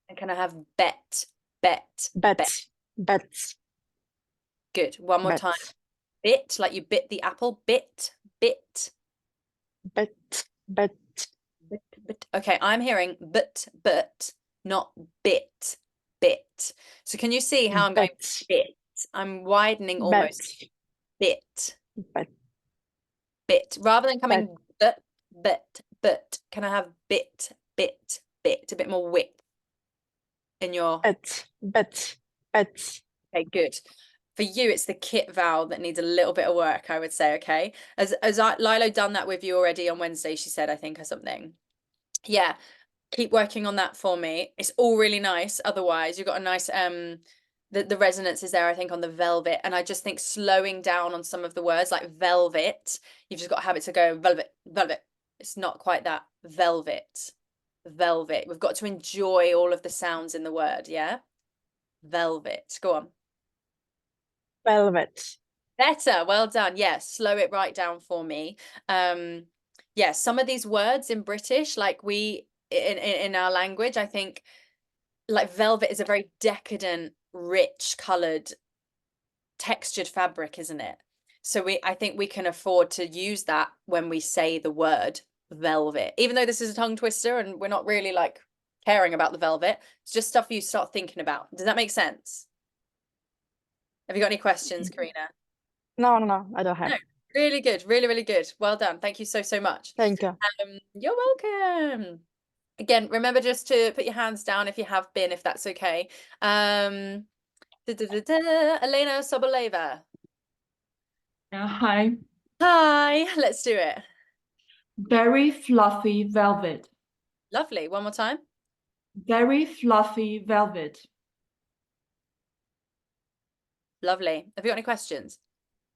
And can I have bet? Bet. Good. One more time. Bit, like you bit the apple. Bit. Bet. Okay, I'm hearing but. not bit, bit. So can you see how I'm going bit? I'm widening almost. Bit, bit, rather than coming but. Can I have bit, bit, bit, a bit more width in your bit. Okay, good. For you, it's the kit vowel that needs a little bit of work, I would say. Okay, as Lilo done that with you already on Wednesday, she said, I think, or something. Yeah, keep working on that for me. It's all really nice. Otherwise, you've got a nice the resonance is there, I think, on the velvet. And I just think slowing down on some of the words like velvet, you've just got to have it to go velvet, velvet. It's not quite that velvet, velvet. We've got to enjoy all of the sounds in the word. Yeah, velvet. Go on. Velvet. Better. Well done. Yeah, slow it right down for me. Yeah, some of these words in British, like we in our language, I think like velvet is a very decadent, rich colored, textured fabric, isn't it? So I think we can afford to use that when we say the word velvet, even though this is a tongue twister and we're not really like caring about the velvet. It's just stuff you start thinking about. Does that make sense? Have you got any questions, Karina? No, I don't have. No, really good, really, really good. Well done. Thank you so, so much. Thank you. You're welcome. Again, remember just to put your hands down if you have been, if that's okay. Elena Soboleva. Hi. Hi, let's do it. Very fluffy velvet. Lovely. One more time. Very fluffy velvet. Lovely. Have you got any questions?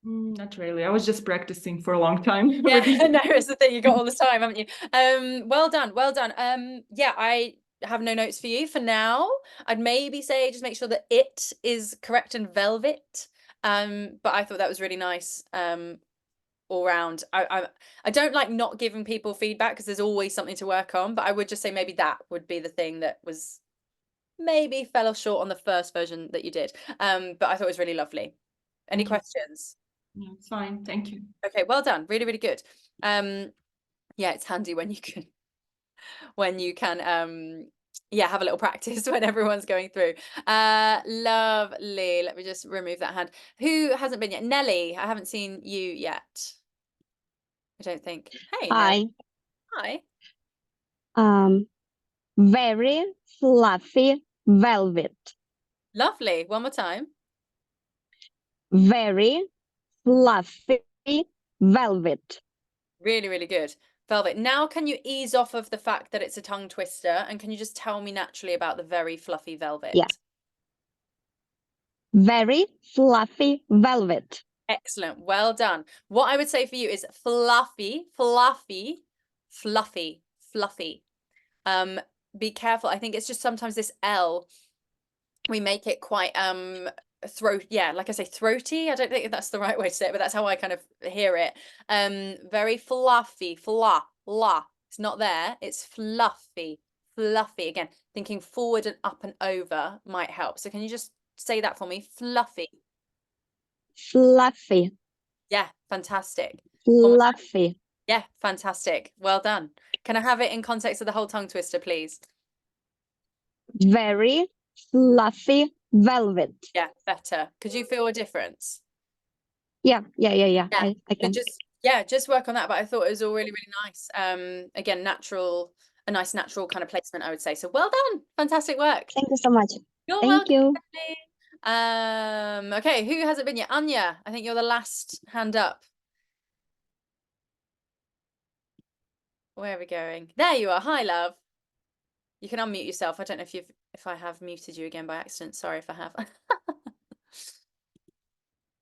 Not really. I was just practicing for a long time. Yeah, no, it's the thing you got all the time, haven't you? Well done, well done. Yeah, I have no notes for you for now. I'd maybe say just make sure that it is correct and velvet. But I thought that was really nice. All round. I don't like not giving people feedback because there's always something to work on, but I would just say maybe that would be the thing that was maybe fell short on the first version that you did. But I thought it was really lovely. Any questions? No, it's fine. Thank you. Okay, well done. Really, really good. Yeah, it's handy when you can yeah, have a little practice when everyone's going through. Lovely. Let me just remove that hand. Who hasn't been yet? Nelly, I haven't seen you yet. I don't think. Hey, Hi. Nelly. Hi. Very fluffy velvet. Lovely. One more time. Very fluffy velvet. Really, really good. Velvet. Now, can you ease off of the fact that it's a tongue twister? And can you just tell me naturally about the very fluffy velvet? Yeah. Very fluffy velvet. Excellent. Well done. What I would say for you is fluffy, fluffy, fluffy, fluffy. Be careful. I think it's just sometimes this L, we make it quite like I say, throaty. I don't think that's the right way to say it, but that's how I kind of hear it. Very fluffy, la. It's not there. It's fluffy, fluffy. Again, thinking forward and up and over might help. So can you just say that for me? Fluffy. Fluffy. Yeah, fantastic. Fluffy. Yeah, fantastic. Well done. Can I have it in context of the whole tongue twister, please? Very fluffy velvet. Yeah, better. Could you feel a difference? Yeah. I can. Just work on that. But I thought it was all really, really nice. Again, a nice natural kind of placement, I would say. So well done. Fantastic work. Thank you so much. You're Thank welcome. you. Okay, who hasn't been yet? Anya, I think you're the last hand up. Where are we going? There you are. Hi, love. You can unmute yourself. I don't know if I have muted you again by accident. Sorry if I have.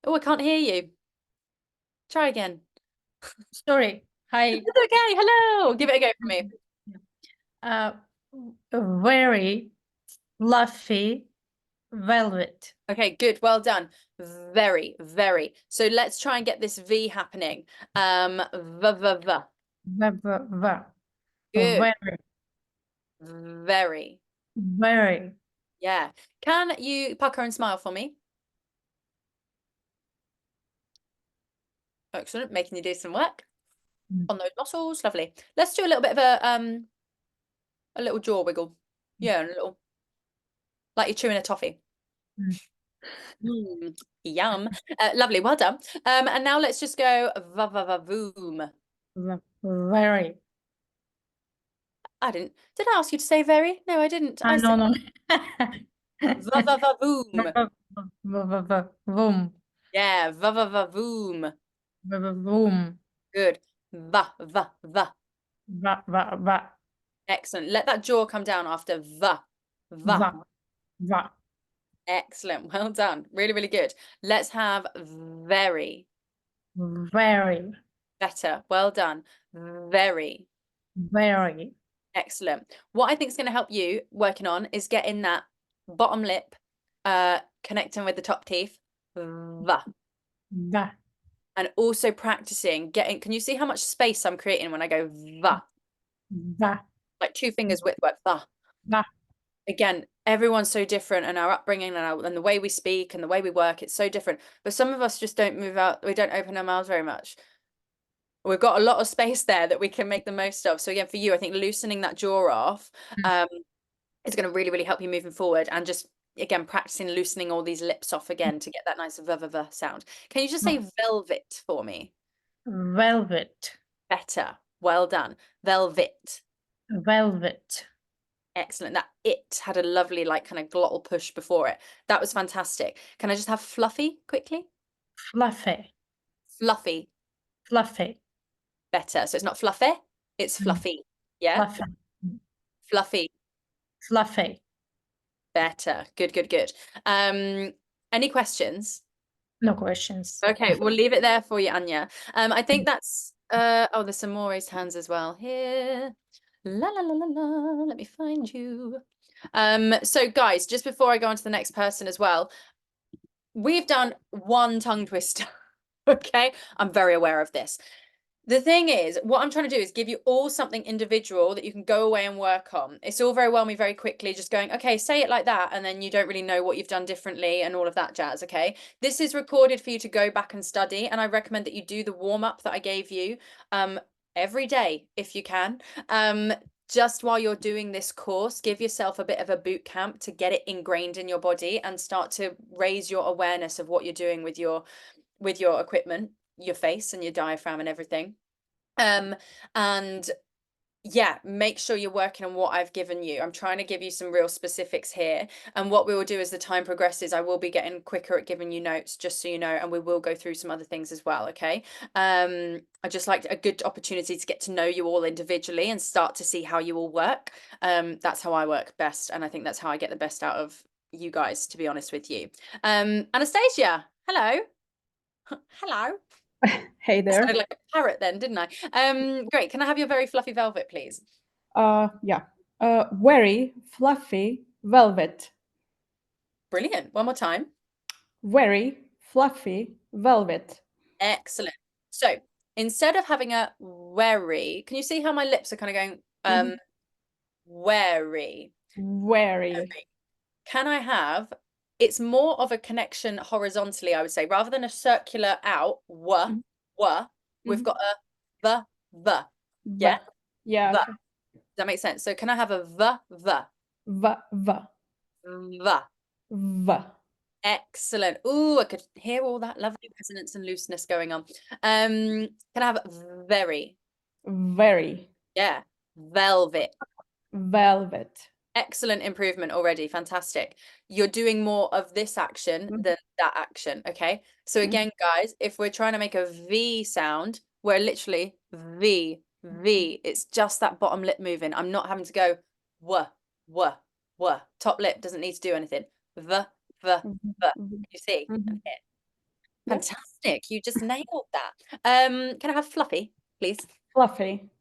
Oh, I can't hear you. Try again. Sorry. Hi. It's okay. Hello. Give it a go for me. Very fluffy velvet. Okay, good. Well done. Very, very. So let's try and get this V happening. V. Good. Very. Very. Yeah. Can you pucker and smile for me? Excellent. Making you do some work on those muscles. Lovely. Let's do a little bit of a little jaw wiggle. Yeah, a little, like you're chewing a toffee. Mm. Yum. Lovely, well done. And now let's just go va-va-va-voom. Very. Did I ask you to say very? No, I didn't. I No, no. va-va-va-voom. Boom. Yeah, va-va-va-voom. Boom. Good. Va-va-va. Va. Excellent. Let that jaw come down after va. Va. Va. Excellent. Well done. Really, really good. Let's have very. Very. Better. Well done. Very. Very. Excellent. What I think is going to help you working on is getting that bottom lip connecting with the top teeth. Va. Va. And also practicing getting, can you see how much space I'm creating when I go va? Va. Like 2 fingers width work. Va. Va. Again, everyone's so different, and our upbringing and the way we speak and the way we work, it's so different. But some of us just don't move out, we don't open our mouths very much. We've got a lot of space there that we can make the most of. So again, for you, I think loosening that jaw off is going to really, really help you moving forward, and just again practicing loosening all these lips off again to get that nice v sound. Can you just say velvet for me? Velvet. Better. Well done. Velvet. Velvet. Excellent. That it had a lovely like kind of glottal push before it. That was fantastic. Can I just have fluffy quickly? Fluffy. Fluffy. Fluffy. Better. So it's not fluffy, it's fluffy. Yeah. Fluffy. Fluffy. Fluffy. Better. Good, good, good. Any questions? No questions. Okay, we'll leave it there for you, Anya. I think that's oh, there's some more raised hands as well here. La la la la la. Let me find you. So guys, just before I go on to the next person as well, we've done one tongue twister. Okay, I'm very aware of this. The thing is, what I'm trying to do is give you all something individual that you can go away and work on. It's all very well me very quickly just going, okay, say it like that, and then you don't really know what you've done differently and all of that jazz, okay? This is recorded for you to go back and study, and I recommend that you do the warm-up that I gave you every day if you can. Just while you're doing this course, give yourself a bit of a boot camp to get it ingrained in your body and start to raise your awareness of what you're doing with your equipment, your face and your diaphragm and everything. And yeah, make sure you're working on what I've given you. I'm trying to give you some real specifics here, and what we will do as the time progresses, I will be getting quicker at giving you notes, just so you know, and we will go through some other things as well. Okay. I just like a good opportunity to get to know you all individually and start to see how you all work. That's how I work best, and I think that's how I get the best out of you guys, to be honest with you. Anastasia, hello. Hello. Hey there. I sounded like a parrot then, didn't I? Great. Can I have your very fluffy velvet, please? Yeah. Very fluffy velvet. Brilliant. One more time. Very fluffy velvet. Excellent. So instead of having a wary, can you see how my lips are kind of going wary? Wary. Can I have, it's more of a connection horizontally, I would say, rather than a circular out, we've got a the. Yeah? Yeah. The. Okay. Does that make sense? So can I have a the? The. Excellent. Ooh, I could hear all that lovely resonance and looseness going on. Can I have very? Very. Yeah. Velvet. Velvet. Excellent improvement already. Fantastic. You're doing more of this action than that action. Okay. So again, guys, if we're trying to make a V sound, we're literally V. It's just that bottom lip moving. I'm not having to go w. Top lip doesn't need to do anything. V. You see? Okay. Fantastic. You just nailed that. Can I have fluffy, please? Fluffy.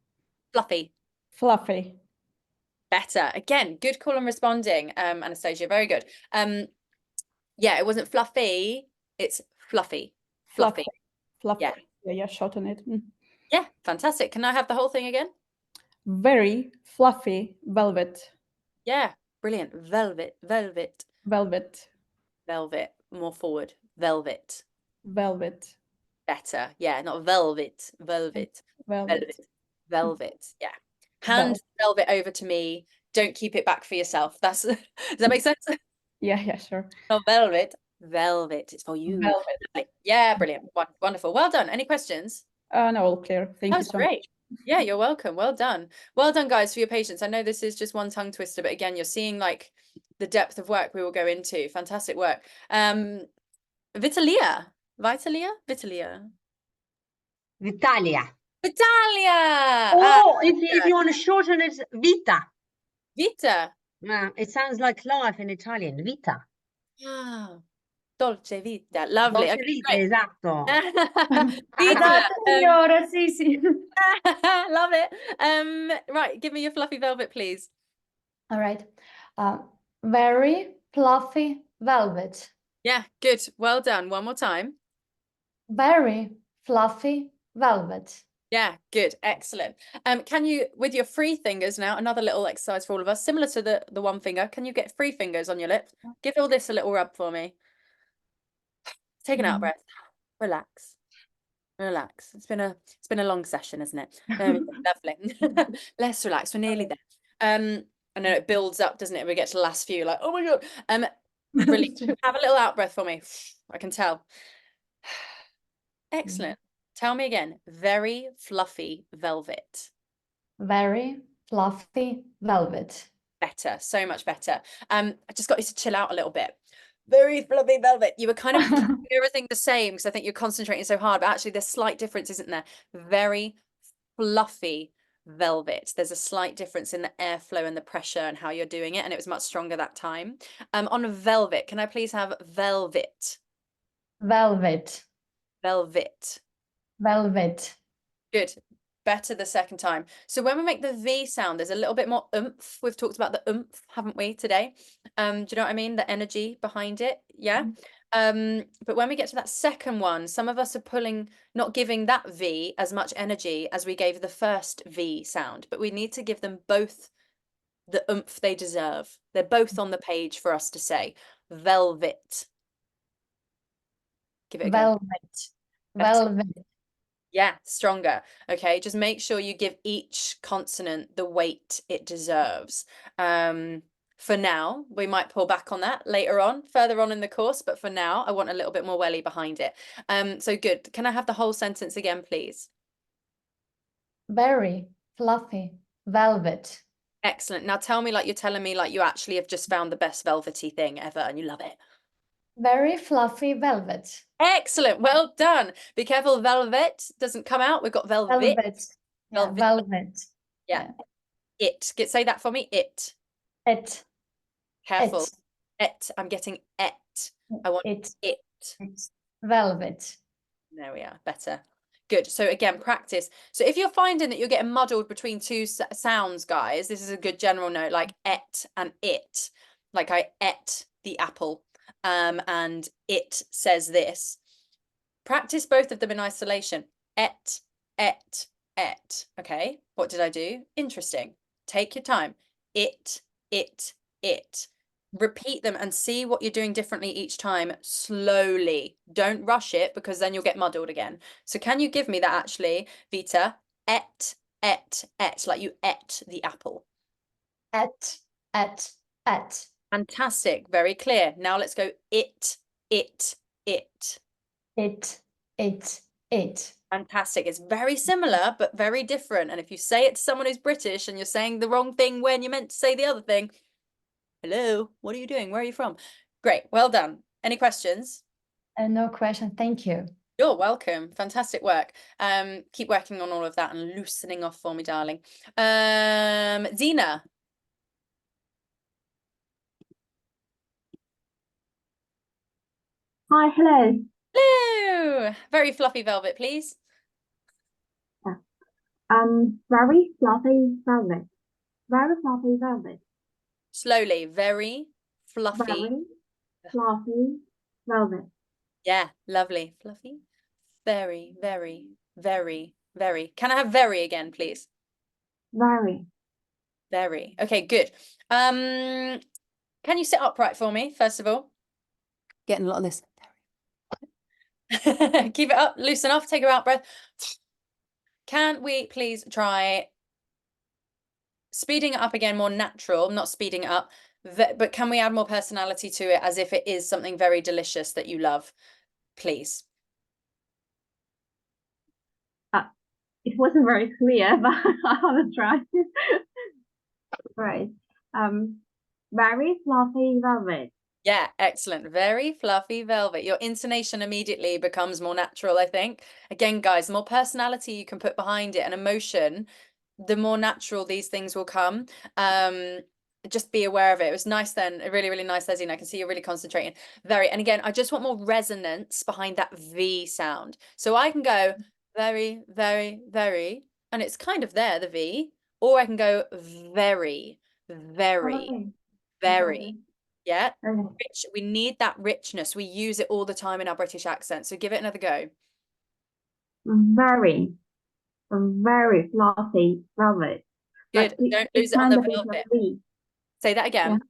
Fluffy. Better. Again, good call on responding, Anastasia. Very good. Yeah, it wasn't fluffy. It's fluffy. Fluffy. Yeah. Yeah, shorten it. Yeah, fantastic. Can I have the whole thing again? Very fluffy velvet. Yeah, brilliant. Velvet. More forward. Velvet. Better. Yeah, not velvet. Velvet. Yeah. Hand velvet over to me. don't keep it back for yourself. Does that make sense? Yeah, sure. Oh, velvet. Velvet. It's for you. Velvet. Yeah, brilliant. Wonderful. Well done. Any questions? No, all clear. Thank That you was so great. much. Yeah, you're welcome. Well done. Well done, guys, for your patience. I know this is just one tongue twister, but again, you're seeing like the depth of work we will go into. Fantastic work. Vitalia. Vitalia. Vitalia. Vitalia. Or if you want to shorten it, Vita. Vita. It sounds like life in Italian. Vita. Ah, dolce vita. Lovely. Dolce Okay, vita, great. esatto. Vita. Signora, sì. Love it. Right, give me your fluffy velvet, please. All right. Very fluffy velvet. Yeah, good. Well done. One more time. Very fluffy velvet. Yeah, good. Excellent. Can you, with your free fingers now, another little exercise for all of us, similar to the one finger, can you get free fingers on your lips? Give all this a little rub for me. Take an out breath. Relax. Relax. It's been a long session, isn't it? Lovely. Let's relax. We're nearly there. I know it builds up, doesn't it? We get to the last few, like, oh my God. Really, have a little out breath for me. I can tell. Excellent. Tell me again. Very fluffy velvet. Very fluffy velvet. Better. So much better. I just got you to chill out a little bit. Very fluffy velvet. You were kind of keeping everything the same because I think you're concentrating so hard, but actually there's slight difference, isn't there? Very fluffy velvet. There's a slight difference in the airflow and the pressure and how you're doing it, and it was much stronger that time. On velvet, can I please have velvet? Velvet. Velvet. Velvet. Good. Better the second time. So when we make the V sound, there's a little bit more oomph. We've talked about the oomph, haven't we, today? Do you know what I mean? The energy behind it. Yeah. But when we get to that second one, some of us are not giving that V as much energy as we gave the first V sound, but we need to give them both the oomph they deserve. They're both on the page for us to say. Velvet. Give it again. Velvet. Better. Velvet. Yeah, stronger. Okay, just make sure you give each consonant the weight it deserves. For now, we might pull back on that later on, further on in the course, but for now, I want a little bit more welly behind it. So good. Can I have the whole sentence again, please? Very fluffy velvet. Excellent. Now tell me like you're telling me like you actually have just found the best velvety thing ever and you love it. Very fluffy velvet. Excellent. Well done. Be careful, velvet doesn't come out. We've got velvet. Velvet. Yeah, velvet. Yeah. It. Say that for me. It. It. Careful. It. I'm getting it. I want it. Velvet. There we are. Better. Good. So again, practice. So if you're finding that you're getting muddled between two sounds, guys, this is a good general note, like et and it. Like I ate the apple. And it says this. Practice both of them in isolation. Et. Okay, what did I do? Interesting. Take your time. It. Repeat them and see what you're doing differently each time slowly. Don't rush it because then you'll get muddled again. So can you give me that actually, Vita? Et, like you ate the apple. Et. Fantastic, very clear. Now let's go it. It. Fantastic. It's very similar, but very different. And if you say it to someone who's British and you're saying the wrong thing when you meant to say the other thing, hello, what are you doing? Where are you from? Great, well done. Any questions? No question, thank you. You're welcome. Fantastic work. Keep working on all of that and loosening off for me, darling. Zena. Hi, hello. Hello. Very fluffy velvet, please. Very fluffy velvet. Very fluffy velvet. Slowly. Very fluffy. Very fluffy velvet. Yeah, lovely. Fluffy. Very, very, very, very. Can I have very again, please? Very. Very. Okay, good. Can you sit upright for me, first of all? Getting a lot of this. Keep it up, loosen off, take a out breath. Can we please try speeding it up again, more natural, not speeding it up, but can we add more personality to it as if it is something very delicious that you love, please? It wasn't very clear, but I'll try. Right. Very fluffy velvet. Yeah, excellent. Very fluffy velvet. Your intonation immediately becomes more natural, I think. Again, guys, the more personality you can put behind it and emotion, the more natural these things will come. Just be aware of it. It was nice then, really, really nice, Leslie. And I can see you're really concentrating. Very, and again, I just want more resonance behind that V sound. So I can go very, very, very, and it's kind of there, the V, or I can go very, very, Okay. very. Yeah, Okay. rich. We need that richness. We use it all the time in our British accent. So give it another go. Very fluffy velvet. Good. Like Don't it lose it on the kind of is a velvet. V. Say that again.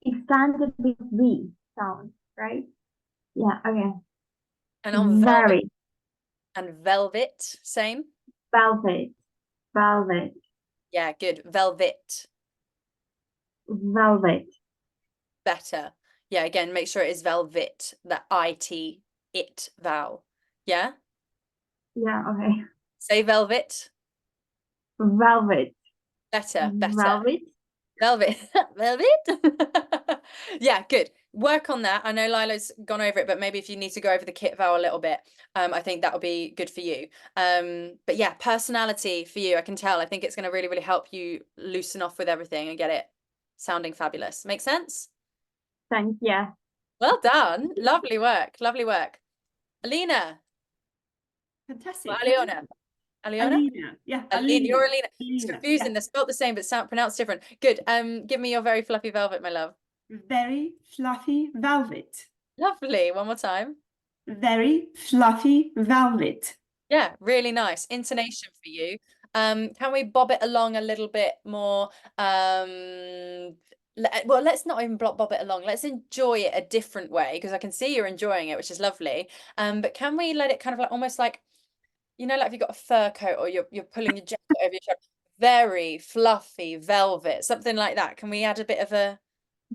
Yeah. It standard with V sound, right? Yeah, okay. And on velvet. Very And velvet, same. velvet. Velvet. Yeah, good. Velvet. Velvet. Better. Yeah, again, make sure it is velvet. That IT, it vowel. Yeah? Yeah, okay. Say velvet. Velvet. Better, better. Velvet. Velvet. Velvet. Yeah, good. Work on that. I know Lila's gone over it, but maybe if you need to go over the kit vowel a little bit, I think that'll be good for you. But yeah, personality for you, I can tell. I think it's going to really, really help you loosen off with everything and get it sounding fabulous. Make sense? Thanks, yeah. Well done. Lovely work. Lovely work. Alina. Fantastic. Well, Aliona. Aliona? Alina. Yeah. Alina. You're Alina. It's Alina, confusing. yeah. They're spelled the same, but sound pronounced different. Good. Give me your very fluffy velvet, my love. Very fluffy velvet. Lovely. One more time. Very fluffy velvet. Yeah, really nice. Intonation for you. Can we bob it along a little bit more? Well, let's not even bob it along. Let's enjoy it a different way, because I can see you're enjoying it, which is lovely. But can we let it kind of like almost like, you know, like if you've got a fur coat or you're pulling your jacket over your shoulder, very fluffy velvet, something like that. Can we add a bit of a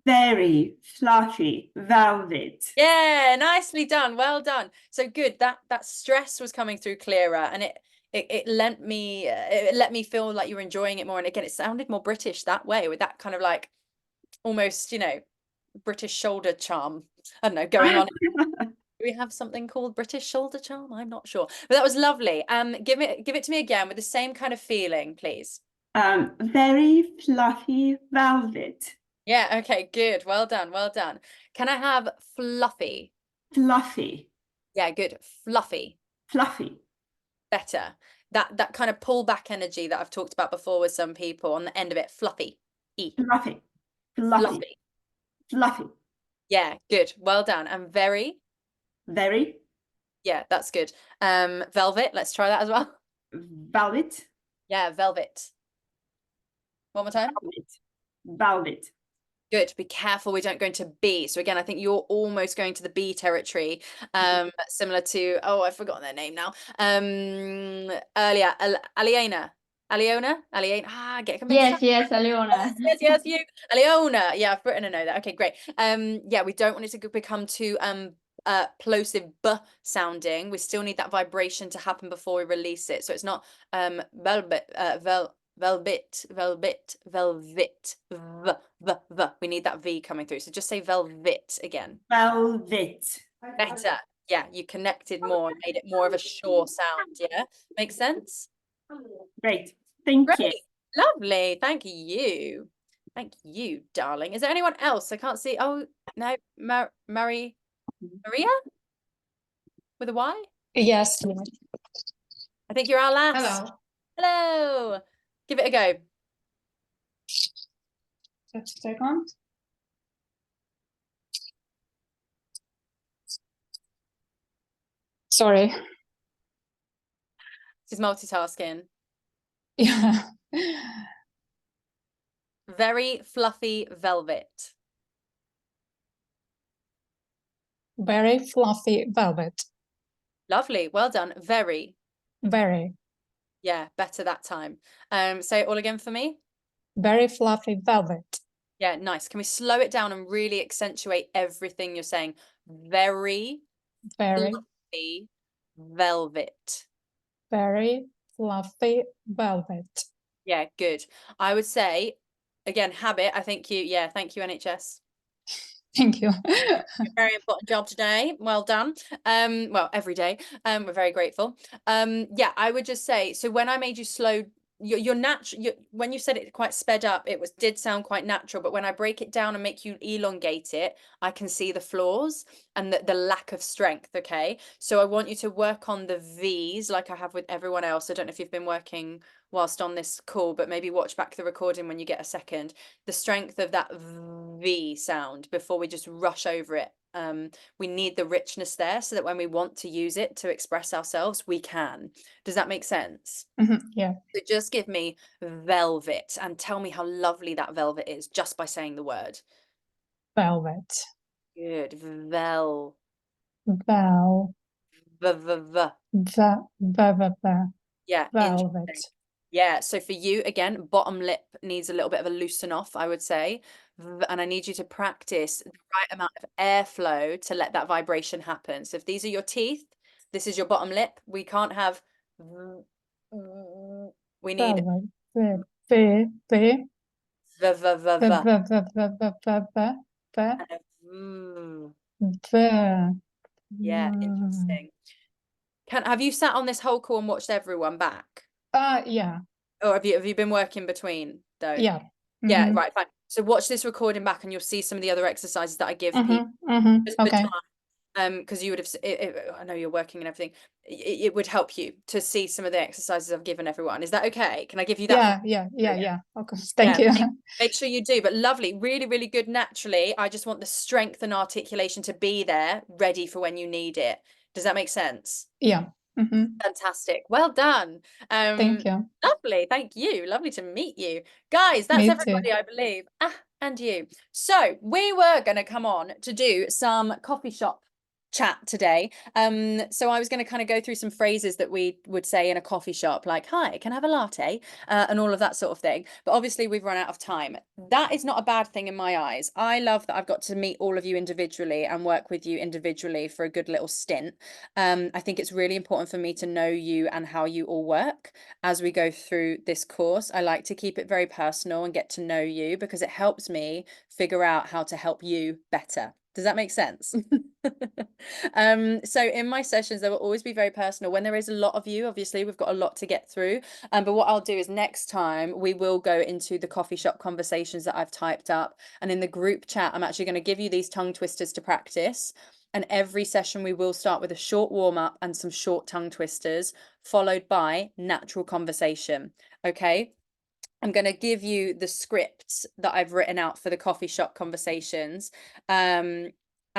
Very fluffy velvet. Yeah, nicely done. Well done. So good. That stress was coming through clearer, and it let me feel like you were enjoying it more. And again, it sounded more British that way, with that kind of like almost, you know, British shoulder charm. I don't know, going on. Do we have something called British shoulder charm? I'm not sure. But that was lovely. Give it to me again with the same kind of feeling, please. Very fluffy velvet. Yeah, okay, good. Well done, well done. Can I have fluffy? Fluffy. Yeah, good. Fluffy. Fluffy. Better. That kind of pull back energy that I've talked about before with some people on the end of it. Fluffy. E. Fluffy. Fluffy. Fluffy. Fluffy. Yeah, good. Well done. And very? Very. Yeah, that's good. Velvet. Let's try that as well. Velvet. Yeah, velvet. One more time. Velvet. Velvet. Good. Be careful we don't go into B. So again, I think you're almost going to the B territory, similar to, oh, I've forgotten their name now. Earlier, Aliona. Aliona? Aliona. Get Yes, yes, Aliona. Yes, you. Aliona. Yeah, I've written a note there. Okay, great. Yeah, we don't want it to become too plosive B sounding. We still need that vibration to happen before we release it. So it's not velvet, velvet, velvet, velvet, v. We need that V coming through. So just say velvet again. Velvet. Better. Yeah, you connected more and made it more of a sure sound. Yeah, makes sense? Great. Thank you. Lovely. Thank you. Thank you, darling. Is there anyone else? I can't see. Oh, no. Maria? With a Y? Yes. I think you're our last. Hello. Give it a go. Just a second. Sorry. She's multitasking. Yeah. Very fluffy velvet. Very fluffy velvet. Lovely. Well done. Very. Very. Yeah, better that time. Say it all again for me. Very fluffy velvet. Yeah, nice. Can we slow it down and really accentuate everything you're saying? Very fluffy velvet. Very fluffy velvet. Yeah, good. I would say, again, habit. I think yeah, thank you, NHS. Thank you. Very important job today. Well done. Well, every day. We're very grateful. Yeah, I would just say, so when I made you slow, your natural, when you said it quite sped up, did sound quite natural, but when I break it down and make you elongate it, I can see the flaws and the lack of strength. Okay, so I want you to work on the V's like I have with everyone else. I don't know if you've been working whilst on this call, but maybe watch back the recording when you get a second. The strength of that V sound before we just rush over it. We need the richness there so that when we want to use it to express ourselves, we can. Does that make sense? Yeah. So just give me velvet and tell me how lovely that velvet is just by saying the word. Velvet. Good. Vel. Vel. Yeah. Velvet. Yeah, so for you, again, bottom lip needs a little bit of a loosen off, I would say. And I need you to practice the right amount of airflow to let that vibration happen. So if these are your teeth, this is your bottom lip. We can't have, we need yeah, interesting. Have you sat on this whole call and watched everyone back? Yeah. Or have you been working between though? Yeah. Yeah, right, fine. So watch this recording back and you'll see some of the other exercises that I give people. Okay. Because you would have, I know you're working and everything. It would help you to see some of the exercises I've given everyone. Is that okay? Can I give you that? Yeah. Okay. Thank you. Make sure you do. But lovely, really, really good naturally. I just want the strength and articulation to be there, ready for when you need it. Does that make sense? Yeah. Fantastic. Well done. Thank you. Lovely. Thank you. Lovely to meet you. Guys, that's Me everybody, too. I believe. And you. So we were going to come on to do some coffee shop chat today. So I was going to kind of go through some phrases that we would say in a coffee shop, like, hi, can I have a latte? And all of that sort of thing. But obviously we've run out of time. That is not a bad thing in my eyes. I love that I've got to meet all of you individually and work with you individually for a good little stint. I think it's really important for me to know you and how you all work as we go through this course. I like to keep it very personal and get to know you because it helps me figure out how to help you better. Does that make sense? So in my sessions, they will always be very personal. When there is a lot of you, obviously, we've got a lot to get through. But what I'll do is next time we will go into the coffee shop conversations that I've typed up. And in the group chat, I'm actually going to give you these tongue twisters to practice. And every session we will start with a short warm up and some short tongue twisters, followed by natural conversation. Okay. I'm going to give you the scripts that I've written out for the coffee shop conversations and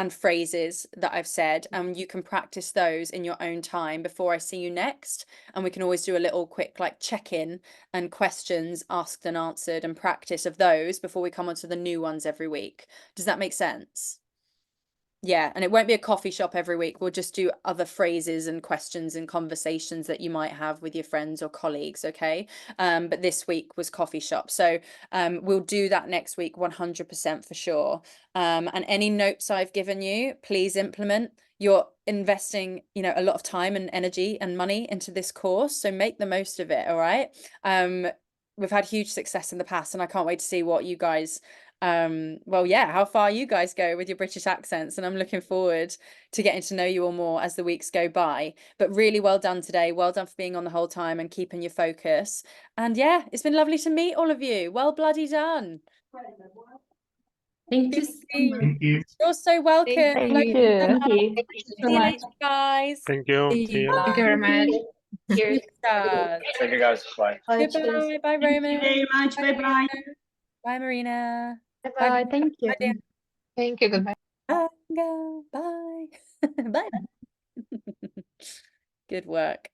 phrases that I've said. And you can practice those in your own time before I see you next. And we can always do a little quick like check-in and questions asked and answered and practice of those before we come on to the new ones every week. Does that make sense? Yeah, and it won't be a coffee shop every week. We'll just do other phrases and questions and conversations that you might have with your friends or colleagues, okay? But this week was coffee shop. So we'll do that next week, 100% for sure. And any notes I've given you, please implement. You're investing, a lot of time and energy and money into this course, so make the most of it, all right? We've had huge success in the past, and I can't wait to see what you guys how far you guys go with your British accents, and I'm looking forward to getting to know you all more as the weeks go by. But really well done today. Well done for being on the whole time and keeping your focus. And yeah, it's been lovely to meet all of you. Well bloody done. Thank you so much. Thank you. You're so welcome. Thank you. Thank you. See you later, guys. Thank you. See you. Thank you very much. Cheers. Thank you guys. Bye. Goodbye. Bye, Roman. Thank you very much. Bye-bye. Bye, Marina. Bye. Thank you. Bye, Thank you. Goodbye. Bye. Bye. Bye. Good work.